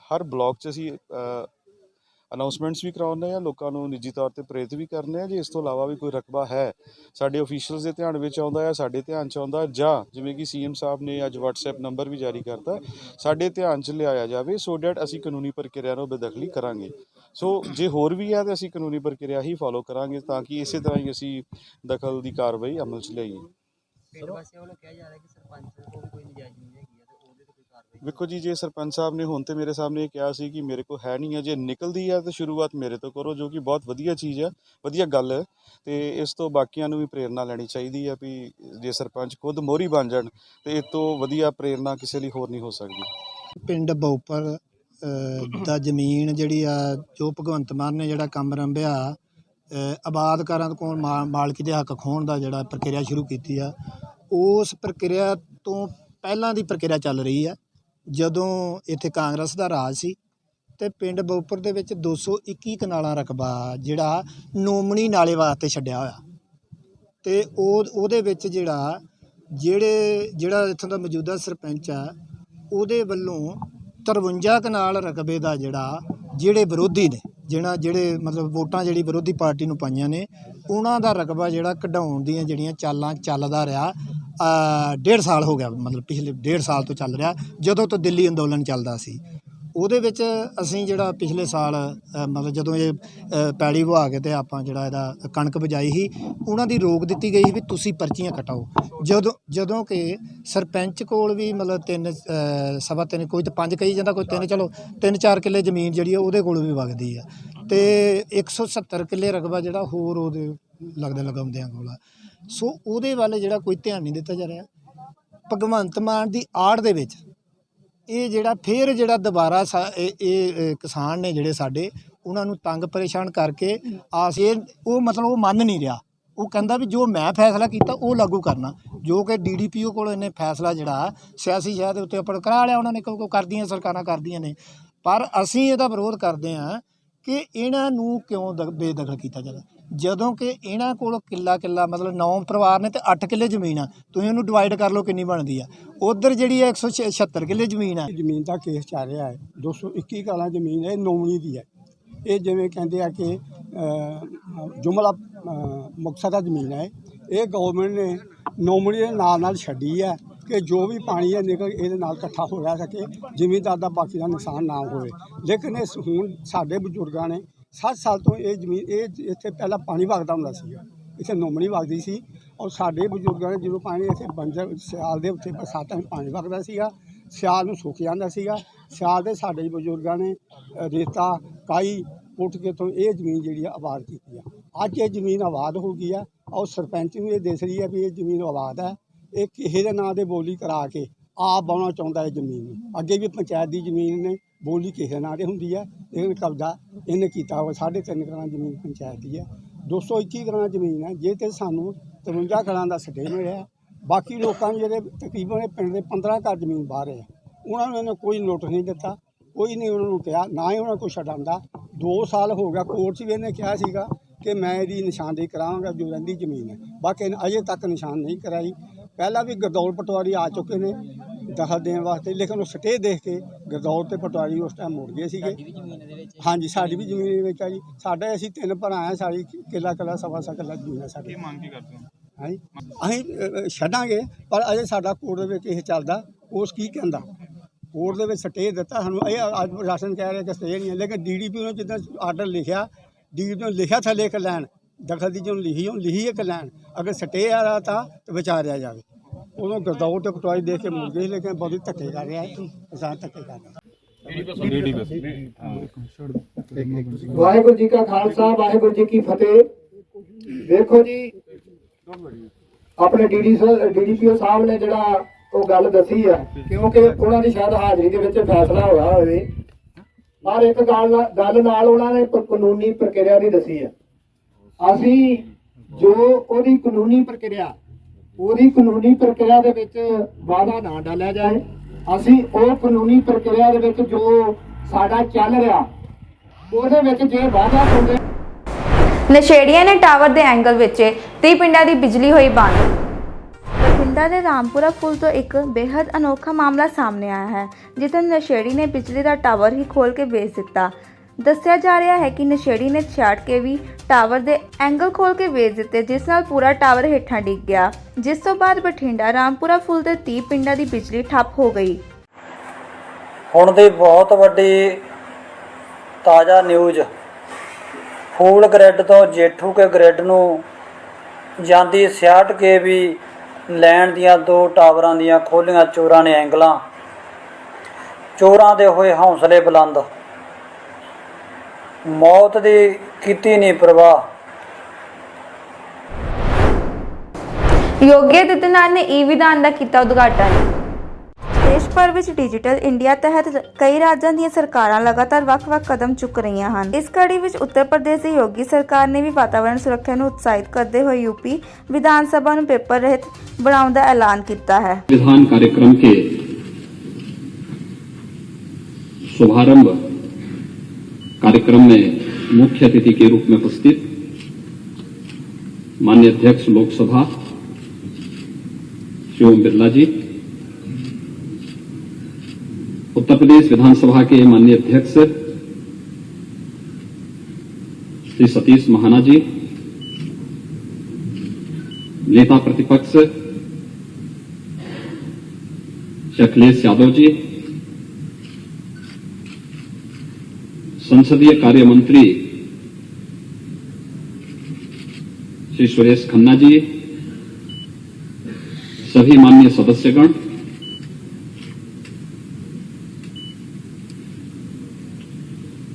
ਹਰ ਬਲਾਕ 'ਚ ਅਸੀਂ ਅਨਾਉਂਸਮੈਂਟਸ ਵੀ ਕਰਾਉਂਦੇ ਹਾਂ, ਲੋਕਾਂ ਨੂੰ ਨਿੱਜੀ ਤੌਰ ਤੇ ਪ੍ਰੇਰਿਤ ਵੀ ਕਰਨੇ ਆ। ਜੇ ਇਸ ਤੋਂ ਇਲਾਵਾ ਵੀ ਕੋਈ ਰਕਬਾ ਹੈ ਸਾਡੇ ਅਫੀਸ਼ੀਅਲਸ ਦੇ ਧਿਆਨ ਵਿੱਚ ਆਉਂਦਾ ਹੈ, ਸਾਡੇ ਧਿਆਨ 'ਚ ਆਉਂਦਾ, ਜਾਂ ਜਿਵੇਂ ਕਿ ਸੀਐਮ ਸਾਹਿਬ ਨੇ ਅੱਜ WhatsApp ਨੰਬਰ ਵੀ ਜਾਰੀ ਕਰਤਾ, ਸਾਡੇ ਧਿਆਨ 'ਚ ਲਿਆਇਆ ਜਾਵੇ ਸੋ ਡੈਟ ਅਸੀਂ ਕਾਨੂੰਨੀ ਪ੍ਰਕਿਰਿਆ ਨੂੰ ਬੇਦਖਲੀ ਕਰਾਂਗੇ। ਸੋ ਜੇ ਹੋਰ ਵੀ ਹੈ ਤਾਂ ਅਸੀਂ ਕਾਨੂੰਨੀ ਪ੍ਰਕਿਰਿਆ ਹੀ ਫੋਲੋ ਕਰਾਂਗੇ ਤਾਂ ਕਿ ਇਸੇ ਤਰ੍ਹਾਂ ਹੀ ਅਸੀਂ ਦਖਲ ਦੀ ਕਾਰਵਾਈ ਅਮਲ 'ਚ ਲਿਆਈਏ। ਪਿੰਡ ਵਾਸੀਆਂ ਵੱਲੋਂ ਕਿਹਾ ਜਾ ਰਿਹਾ ਕਿ ਸਰਪੰਚ ਕੋਲ ਵੀ ਕੋਈ ਨਜਾਇਜ਼ ਜ਼ਮੀਨ ਹੈਗੀ ਆ ਤੇ ਉਹਦੇ ਤੇ ਕੋਈ ਕਾਰਵਾਈ। ਵੇਖੋ ਜੀ, ਜੇ ਸਰਪੰਚ ਸਾਹਿਬ ਨੇ ਹੁਣ ਤੇ ਮੇਰੇ ਸਾਹਮਣੇ ਇਹ ਕਿਹਾ ਸੀ ਕਿ ਮੇਰੇ ਕੋਲ ਹੈ ਨਹੀਂ ਹੈ, ਜੇ ਨਿਕਲਦੀ ਹੈ ਤਾਂ ਸ਼ੁਰੂਆਤ ਮੇਰੇ ਤੋਂ ਕਰੋ, ਜੋ ਕਿ ਬਹੁਤ ਵਧੀਆ ਚੀਜ਼ ਹੈ, ਵਧੀਆ ਗੱਲ ਹੈ। ਤੇ ਇਸ ਤੋਂ ਬਾਕੀਆਂ ਨੂੰ ਵੀ ਪ੍ਰੇਰਨਾ ਲੈਣੀ ਚਾਹੀਦੀ ਹੈ ਵੀ ਜੇ ਸਰਪੰਚ ਖੁਦ ਮੋਹਰੀ ਬਣ ਜਾਣ ਤੇ ਇਸ ਤੋਂ ਵਧੀਆ ਪ੍ਰੇਰਨਾ ਕਿਸੇ ਲਈ ਹੋਰ ਨਹੀਂ ਹੋ ਸਕਦੀ। ਪਿੰਡ ਬਾਊਪੁਰ ਦਾ ਜ਼ਮੀਨ ਜਿਹੜੀ ਆ ਜੋ ਭਗਵੰਤ ਮਾਨ ਨੇ ਜਿਹੜਾ ਕੰਮ ਰੰਭਿਆ ਆਬਾਦ ਕਰਨ ਕੋਲ ਮਾਲਕੀ ਦੇ ਹੱਕ ਖੋਹਣ ਦਾ ਜਿਹੜਾ ਪ੍ਰਕਿਰਿਆ ਸ਼ੁਰੂ ਕੀਤੀ ਆ, ਉਸ ਪ੍ਰਕਿਰਿਆ ਤੋਂ ਪਹਿਲਾਂ ਦੀ ਪ੍ਰਕਿਰਿਆ ਚੱਲ ਰਹੀ ਆ। ਜਦੋਂ ਇੱਥੇ ਕਾਂਗਰਸ ਦਾ ਰਾਜ ਸੀ ਤੇ ਪਿੰਡ ਬਾਊਪੁਰ ਦੇ ਵਿੱਚ 221 ਕਨਾਲਾਂ ਰਕਬਾ ਜਿਹੜਾ ਨੋਮਣੀ ਨਾਲੇ ਵਾਸਤੇ ਛੱਡਿਆ ਹੋਇਆ ਤੇ ਉਹਦੇ ਵਿੱਚ ਜਿਹੜਾ ਇੱਥੋਂ ਦਾ ਮੌਜੂਦਾ ਸਰਪੰਚ ਆ ਉਹਦੇ ਵੱਲੋਂ 53 ਕਨਾਲ ਰਕਬੇ ਦਾ ਜਿਹੜੇ ਵਿਰੋਧੀ ਨੇ ਜਿਹੜੇ ਮਤਲਬ ਵੋਟਾਂ ਜਿਹੜੀ ਵਿਰੋਧੀ ਪਾਰਟੀ ਨੂੰ ਪਾਈਆਂ ਨੇ ਉਹਨਾਂ ਦਾ ਰਕਬਾ ਜਿਹੜਾ ਕਢਾਉਣ ਦੀਆਂ ਜਿਹੜੀਆਂ ਚਾਲਾਂ ਚੱਲਦਾ ਰਿਹਾ 1.5 ਸਾਲ ਹੋ ਗਿਆ, ਮਤਲਬ ਪਿਛਲੇ 1.5 ਸਾਲ ਤੋਂ ਚੱਲ ਰਿਹਾ, ਜਦੋਂ ਤੋਂ ਦਿੱਲੀ ਅੰਦੋਲਨ ਚੱਲਦਾ ਸੀ। ਉਹਦੇ ਵਿੱਚ ਅਸੀਂ ਜਿਹੜਾ ਪਿਛਲੇ ਸਾਲ ਮਤਲਬ ਜਦੋਂ ਇਹ ਪੈਲੀ ਵਹਾ ਕੇ ਤੇ ਆਪਾਂ ਜਿਹੜਾ ਇਹਦਾ ਕਣਕ ਬਜਾਈ ਸੀ, ਉਹਨਾਂ ਦੀ ਰੋਕ ਦਿੱਤੀ ਗਈ ਵੀ ਤੁਸੀਂ ਪਰਚੀਆਂ ਕਟਾਓ। ਜਦੋਂ ਕਿ ਸਰਪੰਚ ਕੋਲ ਵੀ ਮਤਲਬ 3.5 ਕੋਈ ਤਾਂ 5 ਕਹੀ ਜਾਂਦਾ, ਕੋਈ 3, ਚਲੋ 3-4 ਕਿੱਲੇ ਜ਼ਮੀਨ ਜਿਹੜੀ ਆ ਉਹਦੇ ਕੋਲ ਵੀ ਵਗਦੀ ਆ ਤੇ 170 ਕਿੱਲੇ ਰਕਬਾ ਜਿਹੜਾ ਹੋਰ ਉਹਦੇ ਲਗਾਉਂਦਿਆਂ ਕੋਲ। ਸੋ ਉਹਦੇ ਵੱਲ ਜਿਹੜਾ ਕੋਈ ਧਿਆਨ ਨਹੀਂ ਦਿੱਤਾ ਜਾ ਰਿਹਾ। ਭਗਵੰਤ ਮਾਨ ਦੀ ਆੜ ਦੇ ਵਿੱਚ ਇਹ ਫਿਰ ਦੁਬਾਰਾ ਇਹ ਕਿਸਾਨ ਨੇ ਜਿਹੜੇ ਸਾਡੇ ਉਹਨਾਂ ਨੂੰ ਤੰਗ ਪਰੇਸ਼ਾਨ ਕਰਕੇ ਉਹ ਮਤਲਬ ਉਹ ਮੰਨ ਨਹੀਂ ਰਿਹਾ। ਉਹ ਕਹਿੰਦਾ ਵੀ ਜੋ ਮੈਂ ਫੈਸਲਾ ਕੀਤਾ ਉਹ ਲਾਗੂ ਕਰਨਾ, ਜੋ ਕਿ DDPO ਕੋਲ ਇਹਨੇ ਫੈਸਲਾ ਜਿਹੜਾ ਸਿਆਸੀ ਸ਼ਹਿਰ ਦੇ ਉੱਤੇ ਆਪਣਾ ਕਰਾ ਲਿਆ ਉਹਨਾਂ ਨੇ, ਕਿਉਂਕਿ ਕਰਦੀਆਂ ਸਰਕਾਰਾਂ ਕਰਦੀਆਂ ਨੇ। ਪਰ ਅਸੀਂ ਇਹਦਾ ਵਿਰੋਧ ਕਰਦੇ ਹਾਂ ਕਿ ਇਹਨਾਂ ਨੂੰ ਕਿਉਂ ਬੇਦਖਲ ਕੀਤਾ ਜਾਂਦਾ, ਜਦੋਂ ਕਿ ਇਹਨਾਂ ਕੋਲ ਕਿੱਲਾ ਮਤਲਬ 9 ਪਰਿਵਾਰ ਨੇ ਤੇ 8 ਕਿੱਲੇ ਜ਼ਮੀਨ ਆ। ਤੁਸੀਂ ਉਹਨੂੰ ਡਿਵਾਈਡ ਕਰ ਲਓ ਕਿੰਨੀ ਬਣਦੀ ਆ। ਉਧਰ ਜਿਹੜੀ ਹੈ 176 ਕਿੱਲੇ ਜ਼ਮੀਨ ਆ। ਜ਼ਮੀਨ ਦਾ ਕੇਸ ਚੱਲ ਰਿਹਾ ਹੈ। 221 ਕਨਾਲਾਂ ਜ਼ਮੀਨ ਹੈ, ਨੋਮਣੀ ਦੀ ਹੈ। ਇਹ ਜਿਵੇਂ ਕਹਿੰਦੇ ਆ ਕਿ ਜੁਮਲਾ ਮੁਕਤਸਰ ਜ਼ਮੀਨ ਹੈ। ਇਹ ਗਵਰਨਮੈਂਟ ਨੇ ਨੋਮਣੀ ਦੇ ਨਾਲ ਛੱਡੀ ਹੈ ਕਿ ਜੋ ਵੀ ਪਾਣੀ ਹੈ ਨਿਕਲ ਇਹਦੇ ਨਾਲ ਇਕੱਠਾ ਹੋ ਰਿਹਾ ਸਕੇ, ਜ਼ਿਮੀਂਦਾਰ ਦਾ ਬਾਕੀ ਦਾ ਨੁਕਸਾਨ ਨਾ ਹੋਵੇ। ਲੇਕਿਨ ਹੁਣ ਸਾਡੇ ਬਜ਼ੁਰਗਾਂ ਨੇ 60 ਸਾਲ ਤੋਂ ਇਹ ਜ਼ਮੀਨ ਇੱਥੇ ਪਹਿਲਾਂ ਪਾਣੀ ਵਗਦਾ ਹੁੰਦਾ ਸੀਗਾ, ਇੱਥੇ ਨੋਮਣੀ ਵਗਦੀ ਸੀ। ਔਰ ਸਾਡੇ ਬਜ਼ੁਰਗਾਂ ਨੇ ਜਦੋਂ ਪਾਣੀ ਇੱਥੇ ਬੰਜਰ ਸਿਆਲ ਦੇ ਉੱਤੇ ਬਰਸਾਤਾਂ ਵਿੱਚ ਪਾਣੀ ਵਗਦਾ ਸੀਗਾ, ਸਿਆਲ ਨੂੰ ਸੁੱਕ ਜਾਂਦਾ ਸੀਗਾ। ਸਿਆਲ ਦੇ ਸਾਡੇ ਬਜ਼ੁਰਗਾਂ ਨੇ ਰੇਤਾ ਕਾਈ ਪੁੱਟ ਕੇ ਤੋਂ ਇਹ ਜ਼ਮੀਨ ਜਿਹੜੀ ਆ ਆਬਾਦ ਕੀਤੀ ਆ। ਅੱਜ ਇਹ ਜ਼ਮੀਨ ਆਬਾਦ ਹੋ ਗਈ ਆ ਔਰ ਸਰਪੰਚ ਨੂੰ ਇਹ ਦਿਸ ਰਹੀ ਹੈ ਵੀ ਇਹ ਜ਼ਮੀਨ ਆਬਾਦ ਹੈ। ਇਹ ਕਿਸੇ ਦੇ ਨਾਂ ਦੇ ਬੋਲੀ ਕਰਾ ਕੇ ਆਪ ਬਾਉਣਾ ਚਾਹੁੰਦਾ ਹੈ ਜ਼ਮੀਨ ਨੂੰ। ਅੱਗੇ ਵੀ ਪੰਚਾਇਤ ਦੀ ਜ਼ਮੀਨ ਨੇ ਬੋਲੀ ਕਿਸੇ ਨਾਂ 'ਤੇ ਹੁੰਦੀ ਹੈ, ਲੇਕਿਨ ਕਬਜ਼ਾ ਇਹਨੇ ਕੀਤਾ ਹੋਇਆ 3.5 ਕਨਾਲ ਜ਼ਮੀਨ ਪੰਚਾਇਤ ਦੀ ਹੈ। 221 ਕਨਾਲ ਜ਼ਮੀਨ ਹੈ, ਜੇ ਤੇ ਸਾਨੂੰ 53 ਕਨਾਲ ਦਾ ਸਟੇ ਮਿਲਿਆ। ਬਾਕੀ ਲੋਕਾਂ ਨੂੰ ਜਿਹੜੇ ਤਕਰੀਬਨ ਪਿੰਡ ਦੇ 15 ਘਰ ਜ਼ਮੀਨ ਬਾਹਰ ਹੈ, ਉਹਨਾਂ ਨੂੰ ਇਹਨੇ ਕੋਈ ਨੋਟਿਸ ਨਹੀਂ ਦਿੱਤਾ, ਕੋਈ ਨਹੀਂ ਉਹਨਾਂ ਨੂੰ ਕਿਹਾ, ਨਾ ਹੀ ਉਹਨਾਂ ਕੋਈ ਛਡਾਉਂਦਾ। 2 ਸਾਲ ਹੋ ਗਿਆ, ਕੋਰਟ 'ਚ ਵੀ ਇਹਨੇ ਕਿਹਾ ਸੀਗਾ ਕਿ ਮੈਂ ਇਹਦੀ ਨਿਸ਼ਾਨਦੇਹੀ ਕਰਾਵਾਂਗਾ ਜੋ ਰਹਿੰਦੀ ਜ਼ਮੀਨ ਹੈ, ਬਾਕੀ ਇਹਨੇ ਅਜੇ ਤੱਕ ਨਿਸ਼ਾਨ ਨਹੀਂ ਕਰਾਈ। ਪਹਿਲਾਂ ਵੀ ਗਰਦੌਲ ਪਟਵਾਰੀ ਆ ਚੁੱਕੇ ਨੇ ਦਖਲ ਦੇਣ ਵਾਸਤੇ, ਲੇਕਿਨ ਉਹ ਸਟੇ ਦੇਖ ਕੇ ਗਰਦੌਲ ਤੇ ਪਟਵਾਰੀ ਉਸ ਟਾਈਮ ਮੁੜ ਗਏ ਸੀਗੇ। ਹਾਂਜੀ, ਸਾਡੀ ਵੀ ਜ਼ਮੀਨ ਦੇ ਵਿੱਚ ਆ ਜੀ। ਸਾਡੇ ਅਸੀਂ 3 ਭਰਾ ਆ, ਸਾਡੀ ਕਿੱਲਾ ਸਵਾ ਕਿੱਲਾ ਜ਼ਮੀਨ ਹੈ ਸਾਡੀ। ਮੰਗ ਕੀ ਕਰਦੇ ਹੋ? ਹਾਂਜੀ, ਅਸੀਂ ਛੱਡਾਂਗੇ, ਪਰ ਅਜੇ ਸਾਡਾ ਕੋਰਟ ਦੇ ਵਿੱਚ ਇਹ ਚੱਲਦਾ। ਉਸ ਕੀ ਕਹਿੰਦਾ, ਕੋਰਟ ਦੇ ਵਿੱਚ ਸਟੇ ਦਿੱਤਾ ਸਾਨੂੰ। ਇਹ ਅੱਜ ਰਾਸ਼ਨ ਕਹਿ ਰਿਹਾ ਕਿ ਸਟੇ ਨਹੀਂ ਹੈ, ਲੇਕਿਨ DDPO ਨੇ ਜਿੱਦਾਂ ਆਰਡਰ ਲਿਖਿਆ, DDPO ਨੇ ਲਿਖਿਆ ਥੱਲੇ ਇੱਕ ਲਾਈਨ ਦਖਲ ਦੀ ਜਿਹਨੂੰ ਲਿਖੀ ਇੱਕ ਲਾਈਨ ਅਗਰ ਸਟੇ ਆ ਰਹਾ ਤਾਂ ਵਿਚਾਰਿਆ ਜਾਵੇ। ਉਦੋਂ ਗਰਦੌਰ ਤੇ ਕਟਵਾਈ ਦੇ ਕੇ ਮੁੜ ਗਏ, ਲੇਕਿਨ ਬਹੁਤ ਧੱਕੇ ਕਰ ਰਿਹਾ ਹੈ, ਕਿਸਾਨ ਧੱਕੇ ਕਰ ਰਿਹਾ। ਵਾਹਿਗੁਰੂ ਜੀ ਕਾ ਖਾਲਸਾ, ਵਾਹਿਗੁਰੂ ਜੀ ਕੀ ਫਤਿਹ। ਦੇਖੋ ਜੀ, ਆਪਣੇ ਡੀਡੀਪੀਓ ਸਾਹਿਬ ਨੇ ਜਿਹੜਾ ਉਹ ਗੱਲ ਦੱਸੀ ਹੈ, ਕਿਉਂਕਿ ਉਹਨਾਂ ਦੀ ਸ਼ਾਇਦ ਹਾਜ਼ਰੀ ਦੇ ਵਿੱਚ ਫੈਸਲਾ ਹੋਇਆ ਹੋਵੇ, ਪਰ ਇੱਕ ਗੱਲ ਨਾਲ ਉਹਨਾਂ ਨੇ ਕਾਨੂੰਨੀ ਪ੍ਰਕਿਰਿਆ ਦੀ ਦੱਸੀ ਹੈ। ਅਸੀਂ ਜੋ ਉਹਦੀ ਕਾਨੂੰਨੀ ਪ੍ਰਕਿਰਿਆ ਦੇ ਵਿੱਚ ਵਾਅਦਾ ਨਾ ਡਾਲਿਆ ਜਾਏ। ਅਸੀਂ ਉਹ ਕਾਨੂੰਨੀ ਪ੍ਰਕਿਰਿਆ ਦੇ ਵਿੱਚ ਜੋ ਸਾਡਾ ਚੱਲ ਰਿਹਾ ਉਹਦੇ ਵਿੱਚ ਜੇ ਵਾਅਦਾ ਹੁੰਦੇ। ਨਸ਼ੇੜੀਆਂ ਨੇ ਟਾਵਰ ਦੇ ਐਂਗਲ ਵਿੱਚ 30 ਪਿੰਡਾਂ ਦੀ ਬਿਜਲੀ ਹੋਈ ਬੰਦ। ਬਠਿੰਡਾ ਦੇ ਰਾਮਪੁਰਾ ਪੁਲ ਤੋਂ ਇੱਕ ਬੇहद ਅਨੋਖਾ ਮਾਮਲਾ ਸਾਹਮਣੇ ਆਇਆ ਹੈ, ਜਿੱਥੇ ਨਸ਼ੇੜੀ ਨੇ ਬਿਜਲੀ ਦਾ ਟਾਵਰ ਹੀ ਖੋਲ ਕੇ ਵੇਚ ਦਿੱਤਾ। ਦੱਸਿਆ ਜਾ ਰਿਹਾ ਹੈ ਕਿ ਨਸ਼ੇੜੀ ਨੇ 66 kV ਟਾਵਰ ਦੇ ਐਂਗਲ ਖੋਲ ਕੇ ਵੇਚ ਦਿੱਤੇ, ਜਿਸ ਨਾਲ ਪੂਰਾ ਟਾਵਰ ਹੇਠਾਂ ਡਿੱਗ ਗਿਆ, ਜਿਸ ਤੋਂ ਬਾਅਦ ਬਠਿੰਡਾ ਰਾਮਪੁਰਾ ਪੁਲ ਤੇ 30 ਪਿੰਡਾਂ ਦੀ ਬਿਜਲੀ ਠੱਪ ਹੋ ਗਈ। ਹੁਣ ਦੀ ਬਹੁਤ ਵੱਡੀ ਤਾਜ਼ਾ ਨਿਊਜ਼, ਫੂਲ ਗ੍ਰਿਡ ਤੋਂ ਜੇਠੂ ਕੇ ਗ੍ਰਿਡ ਨੂੰ ਜਾਂਦੀ 66 kV ਲੈਣ ਦੀਆਂ 2 ਟਾਵਰਾਂ ਦੀਆਂ ਖੋਲੀਆਂ ਚੋਰਾਂ ਨੇ ਐਂਗਲਾਂ। ਚੋਰਾਂ ਦੇ ਹੋਏ ਹੌਸਲੇ ਬੁਲੰਦ, ਮੌਤ ਦੀ ਕੀਤੀ ਨਹੀਂ ਪਰਵਾਹ। ਯੋਗੀ ਆਦਿੱਤਿਆਨਾਥ ਨੇ ਈ-ਵਿਧਾਨ ਦਾ ਕੀਤਾ ਉਦਘਾਟਨ। ਦੇਸ਼ ਭਰ ਵਿੱਚ ਡਿਜੀਟਲ ਇੰਡੀਆ ਤਹਿਤ ਕਈ ਰਾਜਾਂ ਦੀਆਂ ਸਰਕਾਰਾਂ ਲਗਾਤਾਰ ਵੱਖ-ਵੱਖ ਕਦਮ ਚੁੱਕ ਰਹੀਆਂ ਹਨ। ਇਸ ਕੜੀ ਵਿੱਚ ਉੱਤਰ ਪ੍ਰਦੇਸ਼ ਦੀ ਯੋਗੀ ਸਰਕਾਰ ਨੇ ਵੀ ਵਾਤਾਵਰਣ ਸੁਰੱਖਿਆ ਨੂੰ ਉਤਸ਼ਾਹਿਤ ਕਰਦੇ ਹੋਏ यूपी विधान सभा ਨੂੰ पेपर रहित बनाने का ऐलान किया है। विधान कार्यक्रम के शुभारंभ कार्यक्रम में मुख्य अतिथि के रूप में उपस्थित माननीय अध्यक्ष लोकसभा श्री ओम बिरला जी, उत्तर प्रदेश विधानसभा के माननीय अध्यक्ष श्री सतीश महाना जी, नेता प्रतिपक्ष श्री अखिलेश यादव जी, संसदीय कार्य मंत्री श्री सुरेश खन्ना जी, सभी माननीय सदस्यगण,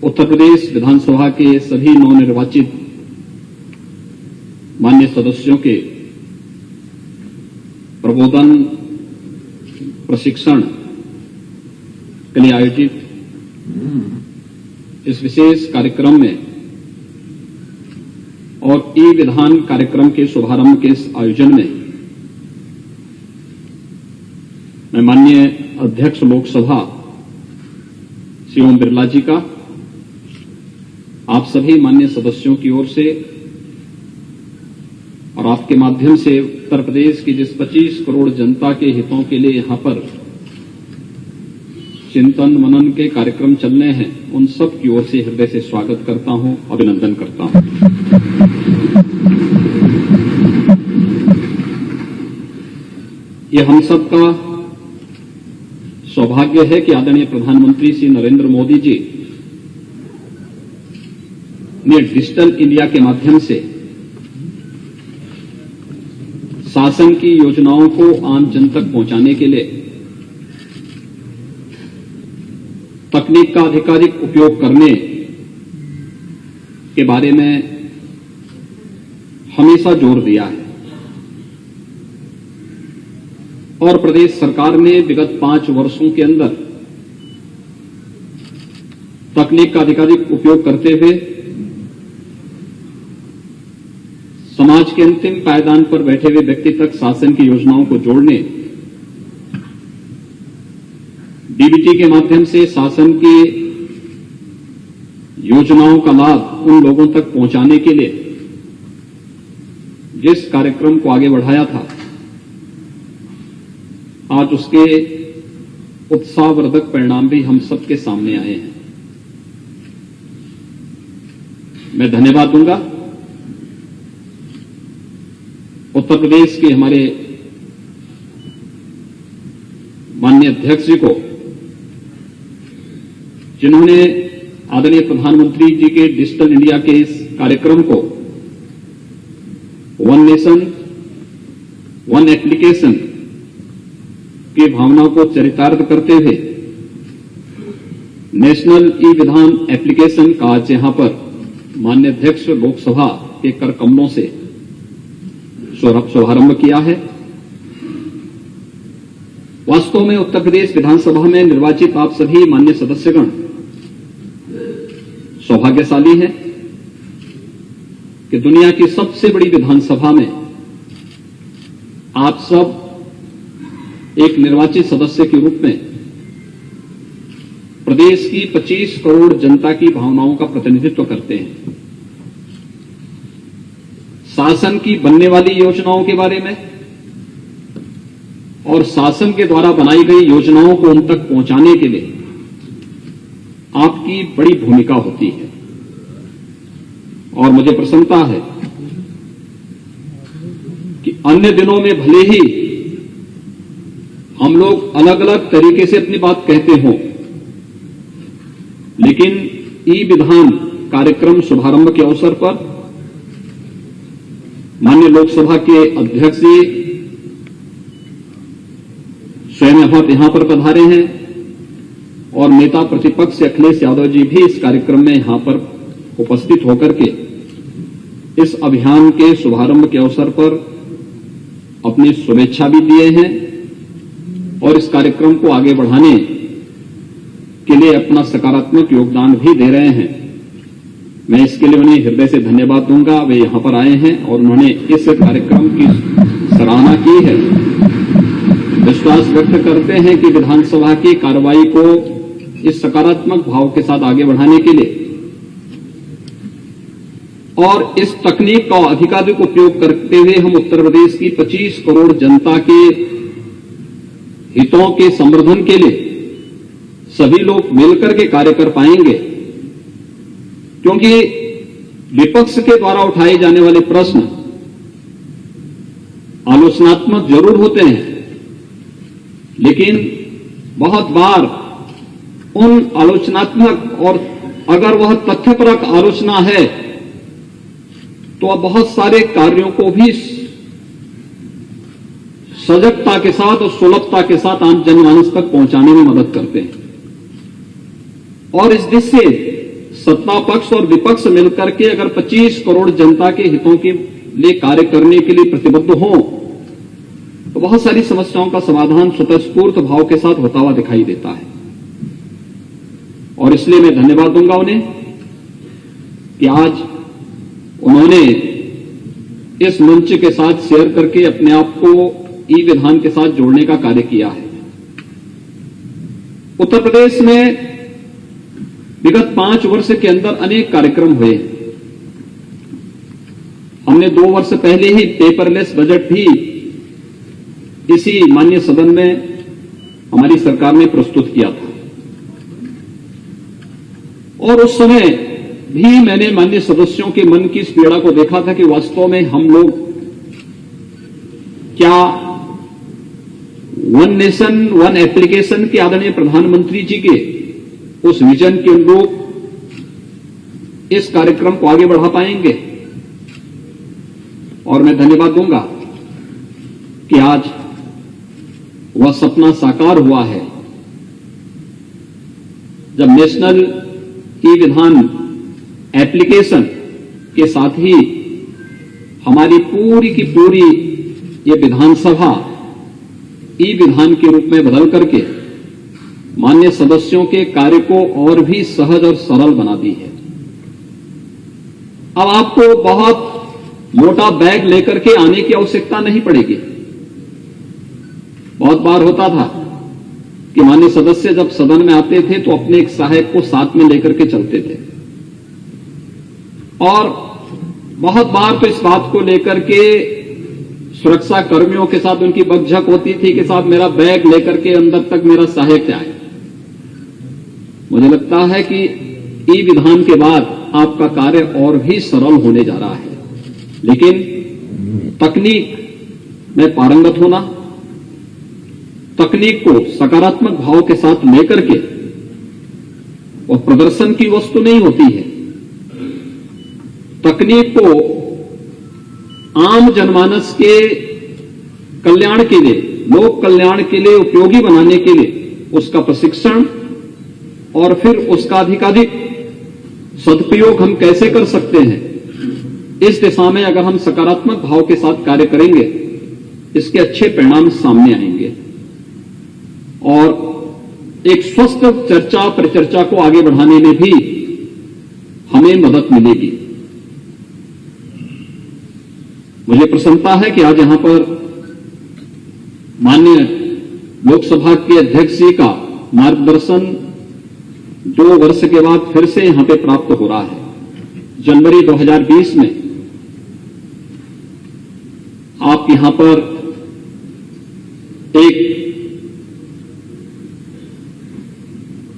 उत्तर प्रदेश विधानसभा के सभी नवनिर्वाचित माननीय सदस्यों के प्रबोधन प्रशिक्षण के लिए आयोजित इस विशेष कार्यक्रम में और ई विधान कार्यक्रम के शुभारंभ के इस आयोजन में मैं माननीय अध्यक्ष लोकसभा श्री ओम बिरला जी का, आप सभी माननीय सदस्यों की ओर से और आपके माध्यम से उत्तर प्रदेश की जिस 25 करोड़ जनता के हितों के लिए यहां पर चिंतन मनन के कार्यक्रम चलने हैं, उन सब की ओर से हृदय से स्वागत करता हूं, अभिनंदन करता हूं। ये हम सब का सौभाग्य है कि आदरणीय प्रधानमंत्री श्री नरेंद्र मोदी जी ने डिजिटल इंडिया के माध्यम से शासन की योजनाओं को आम जन तक पहुंचाने के लिए तकनीक का अधिकाधिक उपयोग करने के बारे में हमेशा जोर दिया है और प्रदेश सरकार ने विगत 5 वर्षों के अंदर तकनीक का अधिकाधिक उपयोग करते हुए समाज के अंतिम पायदान पर बैठे हुए व्यक्ति तक शासन की योजनाओं को जोड़ने, डीबीटी के माध्यम से शासन की योजनाओं का लाभ उन लोगों तक पहुंचाने के लिए जिस कार्यक्रम को आगे बढ़ाया था, आज उसके उत्साहवर्धक परिणाम भी हम सबके सामने आए हैं। मैं धन्यवाद दूंगा उत्तर प्रदेश के हमारे माननीय अध्यक्ष जी को, जिन्होंने आदरणीय प्रधानमंत्री जी के डिजिटल इंडिया के इस कार्यक्रम को वन नेशन वन एप्लीकेशन की भावना को चरितार्थ करते हुए नेशनल ई विधान एप्लीकेशन का आज यहां पर माननीय अध्यक्ष लोकसभा के कर कमलों से शुभारंभ किया है। वास्तव में उत्तर प्रदेश विधानसभा में निर्वाचित आप सभी माननीय सदस्यगण सौभाग्यशाली हैं कि दुनिया की सबसे बड़ी विधानसभा में आप सब एक निर्वाचित सदस्य के रूप में प्रदेश की 25 करोड़ जनता की भावनाओं का प्रतिनिधित्व करते हैं। शासन की बनने वाली योजनाओं के बारे में और शासन के द्वारा बनाई गई योजनाओं को उन तक पहुंचाने के लिए आपकी बड़ी भूमिका होती है और मुझे प्रसन्नता है कि अन्य दिनों में भले ही हम लोग अलग अलग तरीके से अपनी बात कहते हों, लेकिन ई विधान कार्यक्रम शुभारंभ के अवसर पर माननीय लोकसभा के अध्यक्ष जी स्वयं यहां पर पधारे हैं और नेता प्रतिपक्ष अखिलेश यादव जी भी इस कार्यक्रम में यहां पर उपस्थित होकर के इस अभियान के शुभारंभ के अवसर पर अपनी शुभेच्छा भी दिए हैं और इस कार्यक्रम को आगे बढ़ाने के लिए अपना सकारात्मक योगदान भी दे रहे हैं। मैं इसके लिए उन्हें हृदय से धन्यवाद दूंगा। वे यहां पर आए हैं और उन्होंने इस कार्यक्रम की सराहना की है। विश्वास व्यक्त करते हैं कि विधानसभा की कार्रवाई को इस सकारात्मक भाव के साथ आगे बढ़ाने के लिए और इस तकनीक का अधिकाधिक उपयोग करते हुए हम उत्तर प्रदेश की 25 करोड़ जनता के हितों के संवर्धन के लिए सभी लोग मिलकर के कार्य कर पाएंगे, क्योंकि विपक्ष के द्वारा उठाए जाने वाले प्रश्न आलोचनात्मक जरूर होते हैं, लेकिन बहुत बार उन आलोचनात्मक और अगर वह तथ्यपरक आलोचना है तो बहुत सारे कार्यों को भी सजगता के साथ और सुलभता के साथ आम जनमानस तक पहुंचाने में मदद करते हैं। और इस दिशा से सत्ता पक्ष और विपक्ष मिलकर के अगर 25 करोड़ जनता के हितों के लिए कार्य करने के लिए प्रतिबद्ध हों तो बहुत सारी समस्याओं का समाधान स्वतःस्फूर्त भाव के साथ होता हुआ दिखाई देता है। और इसलिए मैं धन्यवाद दूंगा उन्हें कि आज उन्होंने इस मंच के साथ शेयर करके अपने आप को ई विधान के साथ जोड़ने का कार्य किया है। उत्तर प्रदेश में विगत 5 वर्ष के अंदर अनेक कार्यक्रम हुए। हमने 2 वर्ष पहले ही पेपरलेस बजट भी इसी माननीय सदन में हमारी सरकार ने प्रस्तुत किया था और उस समय भी मैंने माननीय सदस्यों के मन की इस पीड़ा को देखा था कि वास्तव में हम लोग क्या वन नेशन वन एप्लीकेशन के आदरणीय प्रधानमंत्री जी के उस विजन के अनुरूप इस कार्यक्रम को आगे बढ़ा पाएंगे। और मैं धन्यवाद दूंगा कि आज वह सपना साकार हुआ है जब नेशनल ई विधान एप्लीकेशन के साथ ही हमारी पूरी की पूरी ये विधानसभा ई विधान के रूप में बदल करके माननीय सदस्यों के कार्य को और भी सहज और सरल बना दी है। अब आपको बहुत मोटा बैग लेकर के आने की आवश्यकता नहीं पड़ेगी। बहुत बार होता था कि माननीय सदस्य जब सदन में आते थे तो अपने एक सहायक को साथ में लेकर के चलते थे और बहुत बार तो इस बात को लेकर के सुरक्षा कर्मियों के साथ उनकी बकझक होती थी कि साहब मेरा बैग लेकर के अंदर तक मेरा सहायक आए। मुझे लगता है कि ई विधान के बाद आपका कार्य और भी सरल होने जा रहा है, लेकिन तकनीक में पारंगत होना, तकनीक को सकारात्मक भाव के साथ लेकर के और प्रदर्शन की वस्तु नहीं होती है, तकनीक को आम जनमानस के कल्याण के लिए, लोक कल्याण के लिए उपयोगी बनाने के लिए उसका प्रशिक्षण और फिर उसका अधिकाधिक सदुपयोग हम कैसे कर सकते हैं, इस दिशा में अगर हम सकारात्मक भाव के साथ कार्य करेंगे, इसके अच्छे परिणाम सामने आएंगे और एक स्वस्थ चर्चा परिचर्चा को आगे बढ़ाने में भी हमें मदद मिलेगी। मुझे प्रसन्नता है कि आज यहां पर माननीय लोकसभा के अध्यक्ष जी का मार्गदर्शन 2 वर्ष के बाद फिर से यहां पे प्राप्त हो रहा है। जनवरी 2020 में आप यहां पर एक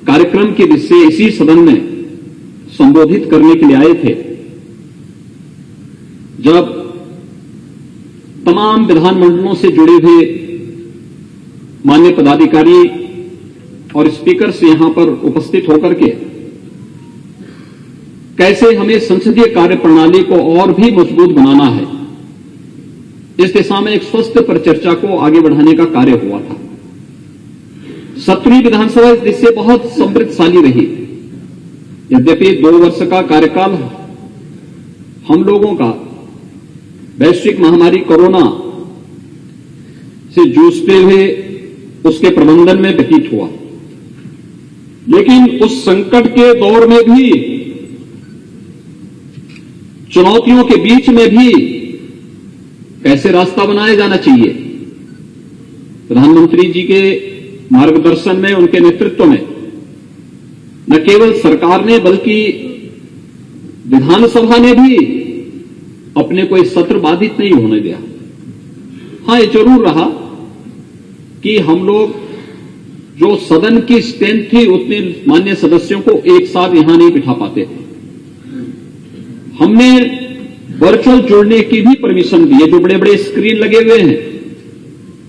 कार्यक्रम के विषय इसी सदन में संबोधित करने के लिए आए थे, जब तमाम विधानमंडलों से जुड़े हुए माननीय पदाधिकारी और स्पीकर से यहां पर उपस्थित होकर के कैसे हमें संसदीय कार्य प्रणाली को और भी मजबूत बनाना है, इस दिशा में एक स्वस्थ परिचर्चा को आगे बढ़ाने का कार्य हुआ था। 17वीं विधानसभा इस दिशा से बहुत समृद्धशाली रही। यद्यपि 2 वर्ष का कार्यकाल हम लोगों का वैश्विक महामारी कोरोना से जूझते हुए उसके प्रबंधन में व्यतीत हुआ, लेकिन उस संकट के दौर में भी, चुनौतियों के बीच में भी कैसे रास्ता बनाया जाना चाहिए, प्रधानमंत्री जी के मार्गदर्शन में, उनके नेतृत्व में न केवल सरकार ने बल्कि विधानसभा ने भी अपने कोई सत्र बाधित नहीं होने दिया। हां, ये जरूर रहा कि हम लोग जो सदन की स्ट्रेंथ थी उतने मान्य सदस्यों को एक साथ यहां नहीं बिठा पाते थे। हमने वर्चुअल जोड़ने की भी परमिशन दी है। जो बड़े बड़े स्क्रीन लगे हुए हैं,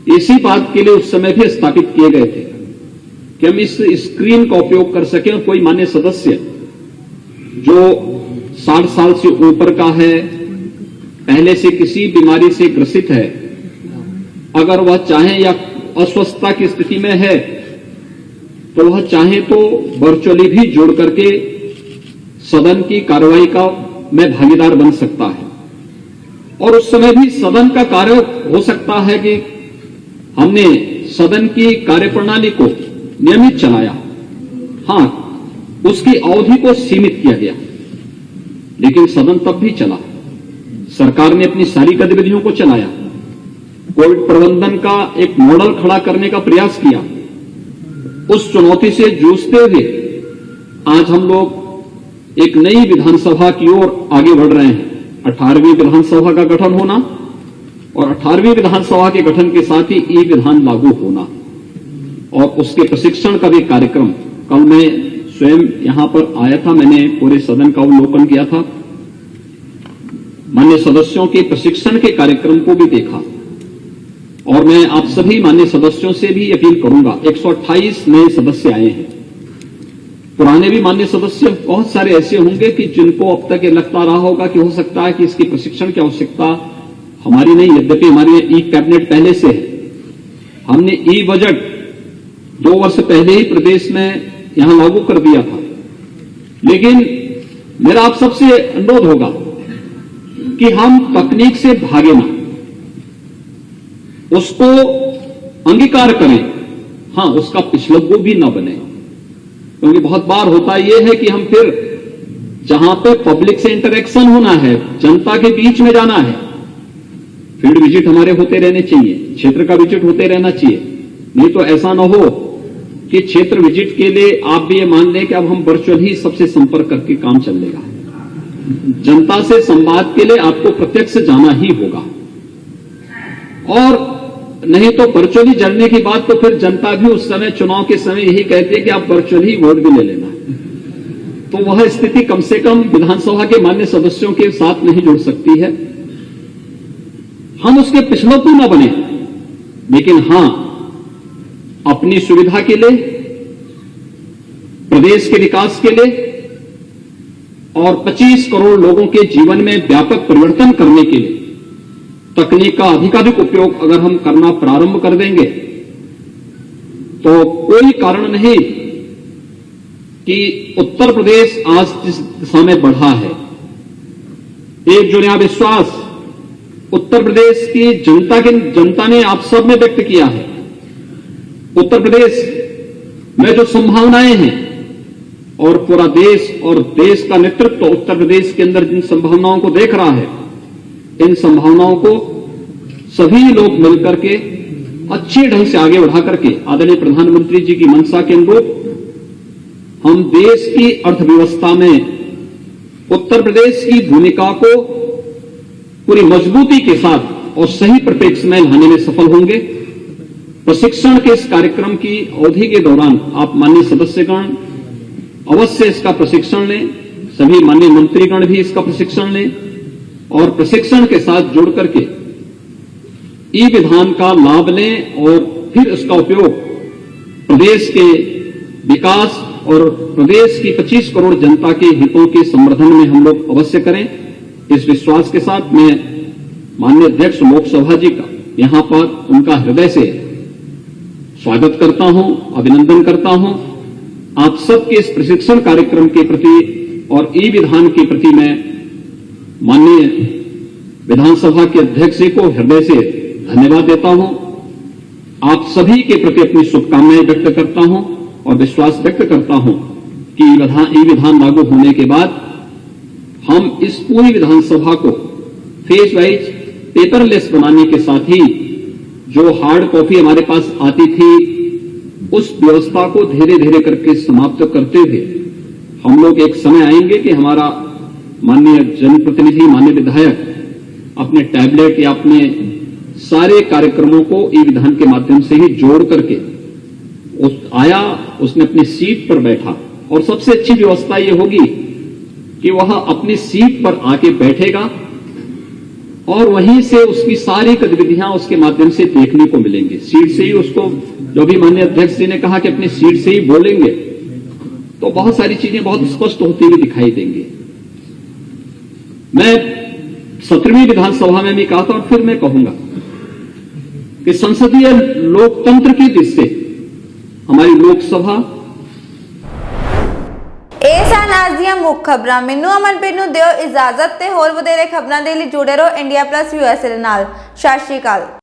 इसी बात के लिए उस समय भी स्थापित किए गए थे कि हम इस स्क्रीन का उपयोग कर सकें और कोई मान्य सदस्य जो 60 साल से ऊपर का है, पहले से किसी बीमारी से ग्रसित है, अगर वह चाहे या अस्वस्थता की स्थिति में है तो वह चाहे तो वर्चुअली भी जोड़ करके सदन की कार्रवाई का में भागीदार बन सकता है। और उस समय भी सदन का कार्य हो सकता है कि हमने सदन की कार्यप्रणाली को नियमित चलाया। हां, उसकी अवधि को सीमित किया गया, लेकिन सदन तब भी चला। सरकार ने अपनी सारी गतिविधियों को चलाया, कोविड प्रबंधन का एक मॉडल खड़ा करने का प्रयास किया। उस चुनौती से जूझते हुए आज हम लोग एक नई विधानसभा की ओर आगे बढ़ रहे हैं। 18वीं विधानसभा का गठन होना और 18वीं विधानसभा के गठन के साथ ही ई विधान लागू होना और उसके प्रशिक्षण का भी कार्यक्रम। कल मैं स्वयं यहां पर आया था, मैंने पूरे सदन का अवलोकन किया था, मान्य सदस्यों के प्रशिक्षण के कार्यक्रम को भी देखा। और मैं आप सभी मान्य सदस्यों से भी अपील करूंगा, 128 नए सदस्य आए हैं। पुराने भी मान्य सदस्य बहुत सारे ऐसे होंगे कि जिनको अब तक ये लगता रहा होगा कि हो सकता है कि इसकी प्रशिक्षण की आवश्यकता हमारी नहीं। यद्यपि हमारी ई कैबिनेट पहले से है, हमने ई बजट 2 वर्ष पहले ही प्रदेश में यहां लागू कर दिया था, लेकिन मेरा आप सबसे अनुरोध होगा कि हम तकनीक से भागे ना, उसको अंगीकार करें। हां, उसका पिछलग्गू भी न बने, क्योंकि बहुत बार होता यह है कि हम फिर जहां पे पब्लिक से इंटरेक्शन होना है, जनता के बीच में जाना है, फील्ड विजिट हमारे होते रहने चाहिए, क्षेत्र का विजिट होते रहना चाहिए। नहीं तो ऐसा ना हो कि क्षेत्र विजिट के लिए आप भी ये मान लें कि अब हम वर्चुअल ही सबसे संपर्क करके काम चलेगा। जनता से संवाद के लिए आपको प्रत्यक्ष जाना ही होगा, और नहीं तो वर्चुअली जड़ने की बात तो फिर जनता भी उस समय चुनाव के समय यही कहती है कि आप वर्चुअली वोट भी ले लेना। तो वह स्थिति कम से कम विधानसभा के मान्य सदस्यों के साथ नहीं जुड़ सकती है। हम उसके पिछलग्गू न बने, लेकिन हां, अपनी सुविधा के लिए, प्रदेश के विकास के लिए और 25 करोड़ लोगों के जीवन में व्यापक परिवर्तन करने के लिए तकनीक का अधिकाधिक उपयोग अगर हम करना प्रारंभ कर देंगे तो कोई कारण नहीं कि उत्तर प्रदेश आज जिस दिशा में बढ़ा है, एक जो नया विश्वास उत्तर प्रदेश की जनता ने आप सब में व्यक्त किया है। उत्तर प्रदेश में जो संभावनाएं हैं और पूरा देश और देश का नेतृत्व उत्तर प्रदेश के अंदर जिन संभावनाओं को देख रहा है, इन संभावनाओं को सभी लोग मिलकर के अच्छे ढंग से आगे बढ़ा करके आदरणीय प्रधानमंत्री जी की मंशा के अनुरूप हम देश की अर्थव्यवस्था में उत्तर प्रदेश की भूमिका को पूरी मजबूती के साथ और सही परिप्रेक्ष्य में लाने में सफल होंगे। प्रशिक्षण के इस कार्यक्रम की अवधि के दौरान आप माननीय सदस्यगण अवश्य इसका प्रशिक्षण लें, सभी माननीय मंत्रीगण भी इसका प्रशिक्षण लें और प्रशिक्षण के साथ जुड़ करके ई विधान का लाभ लें और फिर इसका उपयोग प्रदेश के विकास और प्रदेश की 25 करोड़ जनता के हितों के संवर्धन में हम लोग अवश्य करें। इस विश्वास के साथ मैं माननीय अध्यक्ष लोकसभा जी का यहां पर उनका हृदय से स्वागत करता हूं, अभिनंदन करता हूं। आप सबके इस प्रशिक्षण कार्यक्रम के प्रति और ई विधान के प्रति मैं माननीय विधानसभा के अध्यक्ष जी को हृदय से धन्यवाद देता हूं। आप सभी के प्रति अपनी शुभकामनाएं व्यक्त करता हूं और विश्वास व्यक्त करता हूं कि ई विधान लागू होने के बाद हम इस पूरी विधानसभा को फेज वाइज पेपरलेस बनाने के साथ ही जो हार्ड कॉपी हमारे पास आती थी उस व्यवस्था को धीरे धीरे करके समाप्त करते हुए हम लोग एक समय आएंगे कि हमारा माननीय जनप्रतिनिधि, माननीय विधायक अपने टैबलेट या अपने सारे कार्यक्रमों को ई विधान के माध्यम से ही जोड़ करके उसने अपनी सीट पर बैठा और सबसे अच्छी व्यवस्था यह होगी कि वह अपनी सीट पर आके बैठेगा और वहीं से उसकी सारी गतिविधियां उसके माध्यम से देखने को मिलेंगी। सीट से ही उसको, जो भी माननीय अध्यक्ष जी ने कहा कि अपनी सीट से ही बोलेंगे, तो बहुत सारी चीजें बहुत स्पष्ट होती हुई दिखाई देंगी। मैं 17वीं विधानसभा में भी कहा था और फिर मैं कहूंगा कि संसदीय लोकतंत्र की दृष्टि से हमारी लोकसभा ਇਹ ਸਨ ਅੱਜ ਦੀਆਂ ਮੁੱਖ ਖਬਰਾਂ। ਮੈਨੂੰ ਅਮਨਪ੍ਰੀਤ ਨੂੰ ਦਿਓ ਇਜਾਜ਼ਤ ਤੇ ਹੋਰ ਵਧੇਰੇ ਖਬਰਾਂ ਦੇ ਲਈ ਜੁੜੇ ਰਹੋ ਇੰਡੀਆ ਪਲੱਸ USA ਦੇ ਨਾਲ। ਸਤਿ ਸ਼੍ਰੀ ਅਕਾਲ।